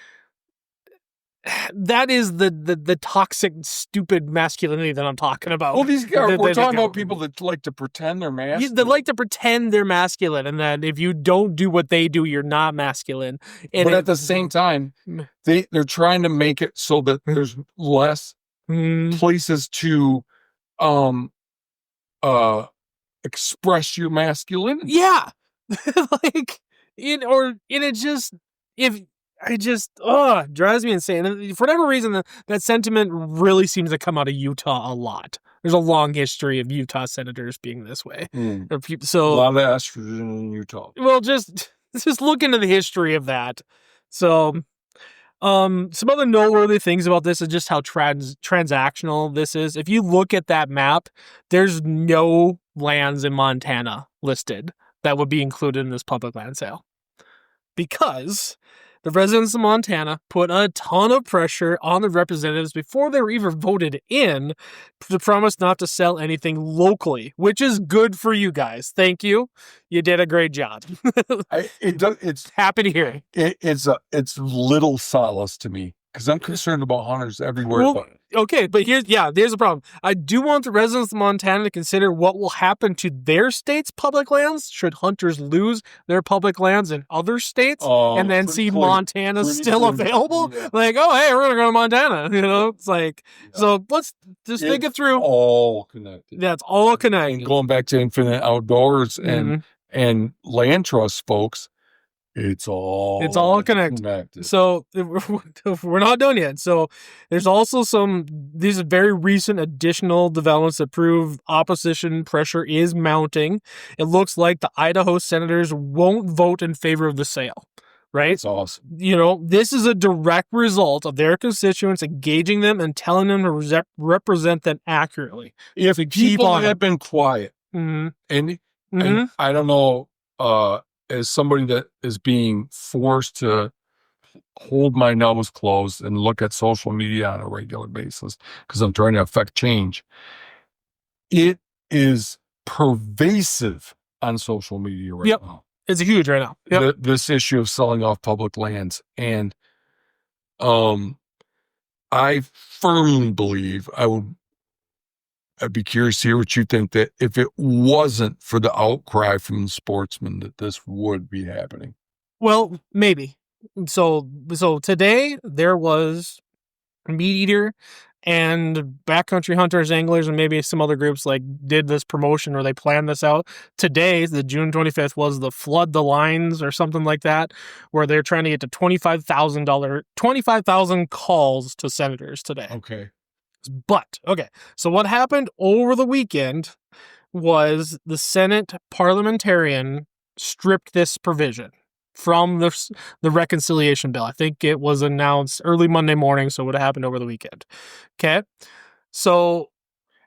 that is the toxic, stupid masculinity that I'm talking about. Well, these guys, we're talking about people that like to pretend they're masculine. They like to pretend they're masculine, and that if you don't do what they do, you're not masculine. And but at the same time, they're trying to make it so that there's less places to express your masculinity. Yeah. Like it just drives me insane. And for whatever reason, that sentiment really seems to come out of Utah a lot. There's a long history of Utah senators being this way. So a lot of estrogen in Utah. Well, just look into the history of that. So some other noteworthy things about this is just how transactional this is. If you look at that map, there's no lands in Montana listed that would be included in this public land sale, because the residents of Montana put a ton of pressure on the representatives before they were even voted in to promise not to sell anything locally, which is good for you guys. Thank you. You did a great job. It's happy to hear it. It's little solace to me because I'm concerned about hunters everywhere. Well, okay, but here's the problem. I do want the residents of Montana to consider what will happen to their state's public lands should hunters lose their public lands in other states, and then see Montana still available. Yeah. Like, oh, hey, we're gonna go to Montana. You know, it's like, so let's just think it through. All connected. That's all connected. And going back to Infinite Outdoors and LandTrust folks. It's all connected. So we're not done yet. So there's also these very recent additional developments that prove opposition pressure is mounting. It looks like the Idaho senators won't vote in favor of the sale. Right? That's awesome. You know, this is a direct result of their constituents engaging them and telling them to represent them accurately. If people have been quiet, and I don't know, as somebody that is being forced to hold my nose closed and look at social media on a regular basis because I'm trying to affect change, it is pervasive on social media right now. It's huge right now. Yep. This issue of selling off public lands. And I firmly believe I'd be curious to hear what you think, that if it wasn't for the outcry from the sportsmen, that this would be happening. Well, maybe. So today there was Meat Eater and backcountry hunters, anglers, and maybe some other groups did this promotion, or they planned this out. Today, the June 25th, was the Flood the Lines or something like that, where they're trying to get to $25,000 calls to senators today. Okay. But, okay, so what happened over the weekend was the Senate parliamentarian stripped this provision from the reconciliation bill. I think it was announced early Monday morning, so it would have happened over the weekend. Okay, so...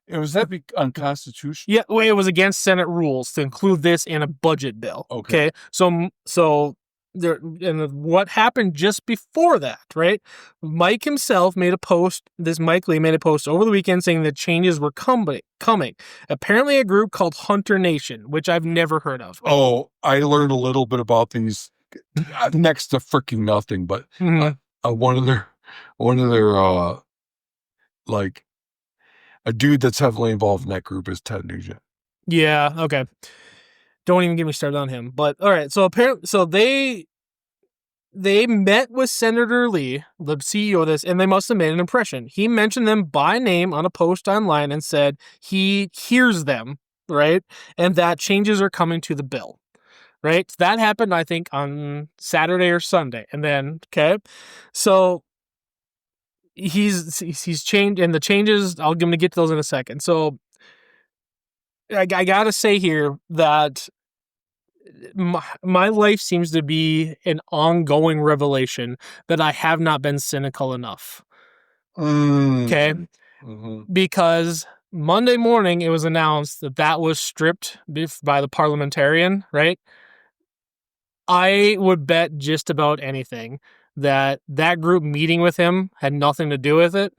Was that unconstitutional? Yeah, well, it was against Senate rules to include this in a budget bill. Okay, so there, and what happened just before that, right? Mike himself made a post. Mike Lee made a post over the weekend saying that changes were coming. Apparently, a group called Hunter Nation, which I've never heard of. Oh, I learned a little bit about these next to freaking nothing, but one of their a dude that's heavily involved in that group is Ted Nugent. Yeah. Okay. Don't even get me started on him. But all right. So apparently, they met with Senator Lee, the CEO of this, and they must have made an impression. He mentioned them by name on a post online and said he hears them, right? And that changes are coming to the bill, right? That happened, I think, on Saturday or Sunday. And then, okay. So he's changed, and the changes, I'm going to get to those in a second. So I got to say here that my life seems to be an ongoing revelation that I have not been cynical enough. Okay? Because Monday morning it was announced that was stripped by the parliamentarian, right? I would bet just about anything that group meeting with him had nothing to do with it.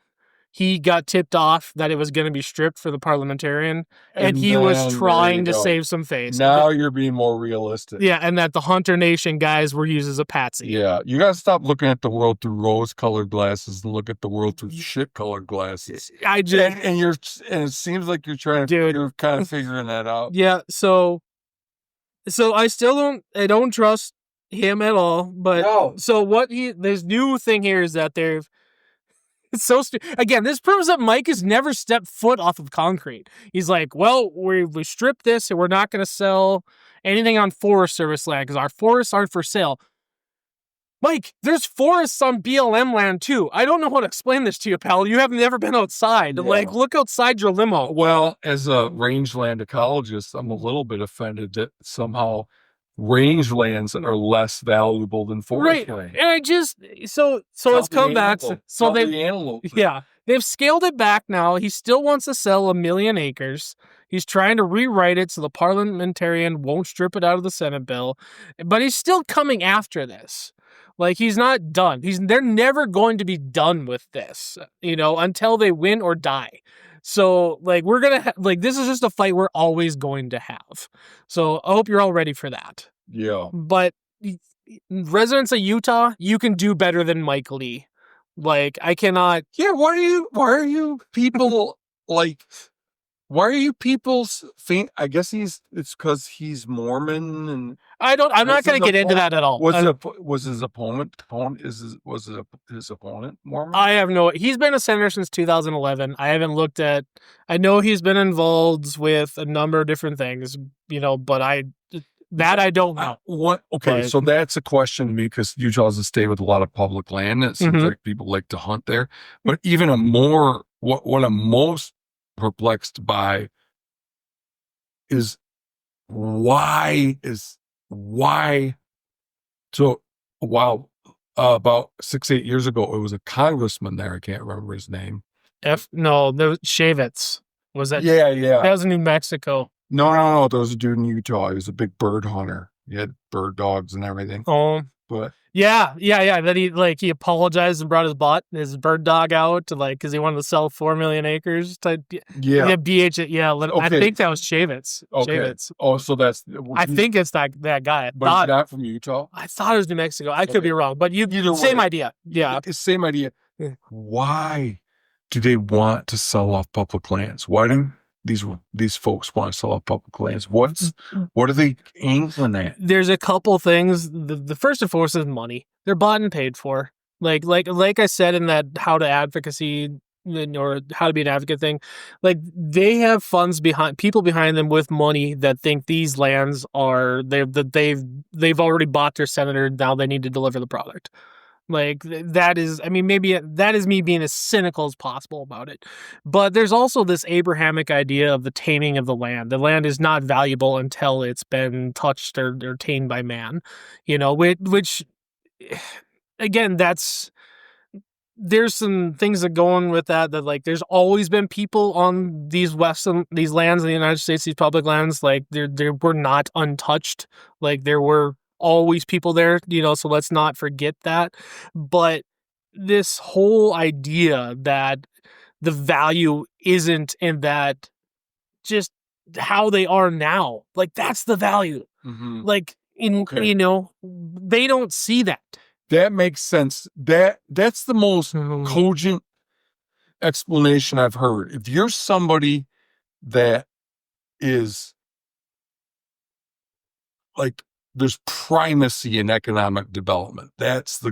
he got tipped off that it was going to be stripped for the parliamentarian, and he was then, there trying you to go. save some face. Now you're being more realistic. Yeah, and that the Hunter Nation guys were used as a patsy. Yeah, you gotta stop looking at the world through rose-colored glasses and look at the world through shit-colored glasses. I just And it seems like you're trying to, Dude. you're kind of figuring that out. yeah. So I don't trust him at all. But No. so this new thing here is that it's so again, this proves that Mike has never stepped foot off of concrete. He's like, well, we stripped this and we're not going to sell anything on Forest Service land because our forests aren't for sale. Mike, there's forests on BLM land too. I don't know how to explain this to you, pal. You have never been outside. Yeah. Like, look outside your limo. Well, as a rangeland ecologist, I'm a little bit offended that somehow rangelands are less valuable than forest land. And I just so it's come back. So they've scaled it back now. He still wants to sell 1 million acres. He's trying to rewrite it so the parliamentarian won't strip it out of the Senate bill, but he's still coming after this. Like, he's not done. They're never going to be done with this, until they win or die. So, like, we're going to this is just a fight we're always going to have. So I hope you're all ready for that. Yeah. But residents of Utah, you can do better than Mike Lee. Like, I cannot. Yeah. Why are you people like? Why are you people's faint? I guess it's because he's Mormon, and I'm not going to get into that at all. Was his opponent Mormon? I have he's been a senator since 2011. I haven't looked at, I know he's been involved with a number of different things, but I don't know. Okay, so that's a question to me because Utah is a state with a lot of public land. It seems like people like to hunt there. But even what I'm most perplexed by is why so while about 6-8 years ago it was a congressman there, I can't remember his name. There was Shavitz. Was that? Yeah. That was in New Mexico. No, there was a dude in Utah. He was a big bird hunter. He had bird dogs and everything. Oh, but yeah. That he apologized and brought his bird dog out because he wanted to sell 4 million acres. Yeah, BH. Yeah, okay. I think that was Shavitz. Okay. Shavitz. Oh, so I think it's that guy. But he's not from Utah. I thought it was New Mexico. I could be wrong, but same idea. Yeah, it's same idea. Why do they want to sell off public lands? Why do these folks want to sell off public lands? What are they aiming at? There's a couple things. The first and foremost is money. They're bought and paid for. Like I said in that how to advocacy or how to be an advocate thing, like they have funds people behind them with money that think these lands are they've already bought their senator. Now they need to deliver the product. Like that is, maybe that is me being as cynical as possible about it. But there's also this Abrahamic idea of the taming of the land. The land is not valuable until it's been touched or tamed by man, which again, there's some things that go on with that like there's always been people on these lands in the United States, these public lands, like they were not untouched. Like there were always people there, so let's not forget that. But this whole idea that the value isn't in that, just how they are now, like that's the value. Like they don't see that. That makes sense. That's the most cogent explanation I've heard. If you're somebody that is like, there's primacy in economic development. That's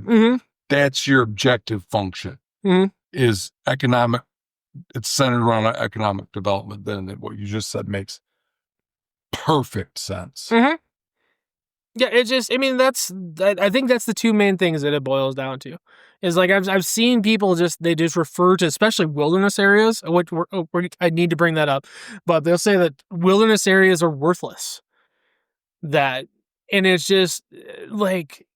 your objective function. Is economic. It's centered around economic development. Then what you just said makes perfect sense. Yeah, it's just. I think that's the two main things that it boils down to. Is like I've seen people they just refer to, especially wilderness areas, which I need to bring that up, but they'll say that wilderness areas are worthless. And it's just like,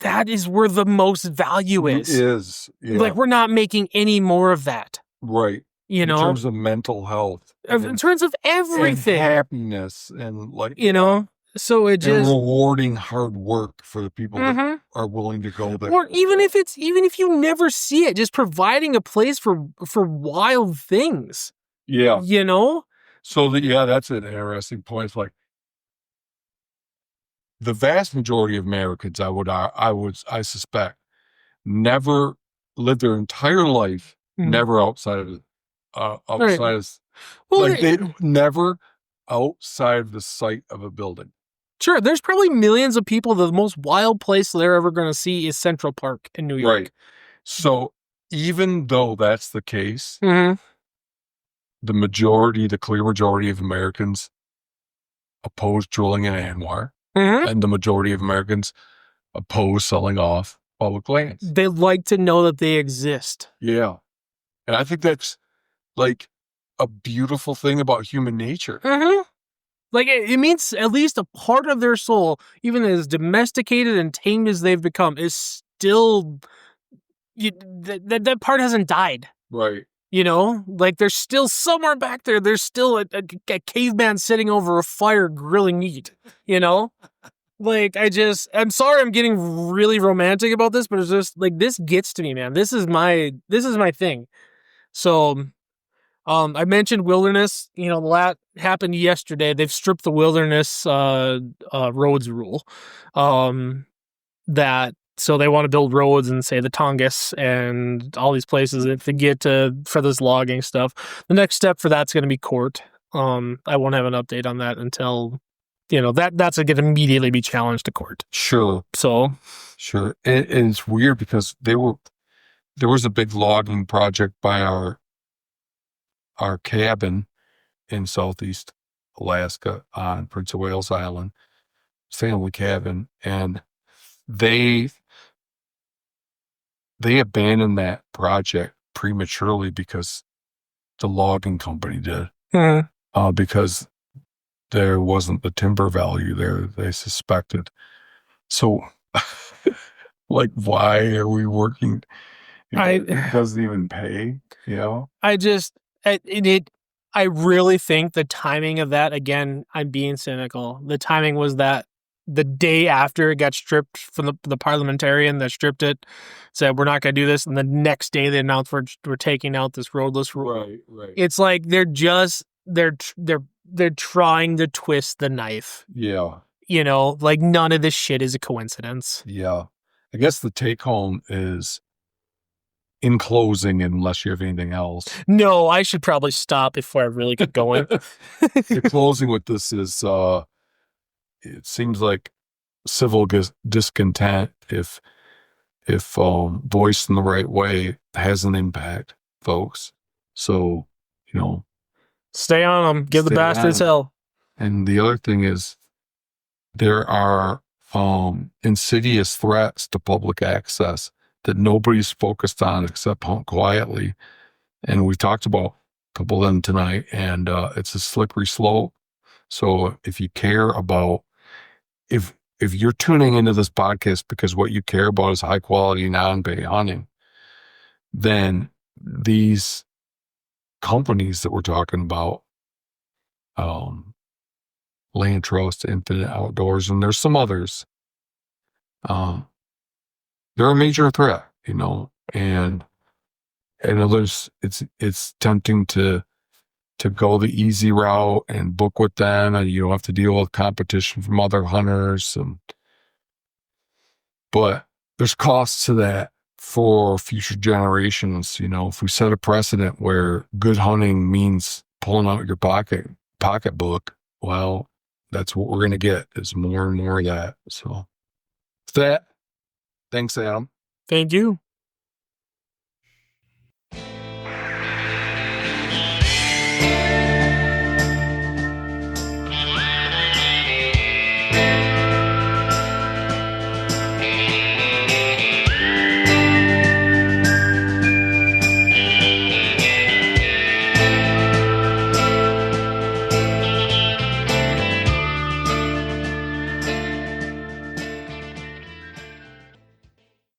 that is where the most value is. Yeah. Like, we're not making any more of that. Right. In terms of mental health. In terms of everything. And happiness and like. So it and just rewarding hard work for the people that Mhm. are willing to go there. Or even if you never see it, just providing a place for wild things. Yeah. You know? So that's an interesting point. It's like the vast majority of Americans, I suspect, never lived their entire life, Mhm. never outside of Right. outside of Well, like they never outside of the sight of a building. sure, there's probably millions of people. The most wild place they're ever going to see is Central Park in New York. Right. So even though that's the case, Mhm. the clear majority of Americans oppose drilling in Anwar, Mhm. and the majority of Americans oppose selling off public lands. They like to know that they exist. Yeah. And I think that's like a beautiful thing about human nature. Mhm. Like it means at least a part of their soul, even as domesticated and tamed as they've become, is still that part hasn't died. Right. You know, like there's still somewhere back there. There's still a caveman sitting over a fire grilling meat. You know, like I'm sorry, I'm getting really romantic about this, but it's just like this gets to me, man. This is my thing. So, I mentioned wilderness. You know, that happened yesterday. They've stripped the wilderness roads rule. That so they want to build roads and say the Tongass and all these places that they get for this logging stuff. The next step for that's going to be court. I won't have an update on that until that's going to immediately be challenged to court. Sure. So Sure. And it's weird because there was a big logging project by our cabin in Southeast Alaska on Prince of Wales Island, family cabin, and they abandoned that project prematurely because the logging company did, because there wasn't the timber value there, they suspected. So, like, why are we working? It doesn't even pay, you know? I really think the timing of that, again, I'm being cynical. The timing was that the day after it got stripped from the parliamentarian that stripped it, said, we're not going to do this. And the next day they announced we're taking out this roadless rule. Right. It's like they're trying to twist the knife. Yeah. You know, like none of this shit is a coincidence. Yeah. I guess the take home is, in closing, unless you have anything else. No, I should probably stop before I really get going. The closing with this is, it seems like civil discontent, if voiced in the right way, has an impact, folks. So, Stay on them. Give the stay bastards on 'em. hell. And the other thing is, there are insidious threats to public access that nobody's focused on except Hunt quietly. And we talked about a couple of them tonight, and it's a slippery slope. So if you care about, if you're tuning into this podcast because what you care about is high quality non-pay hunting, then these companies that we're talking about, LandTrust, Infinite Outdoors, and there's some others, they're a major threat, and others, it's tempting to go the easy route and book with them, and you don't have to deal with competition from other hunters. But there's costs to that for future generations. If we set a precedent where good hunting means pulling out your pocketbook, well, that's what we're going to get, is more and more of that. So with that, thanks, Adam. Thank you.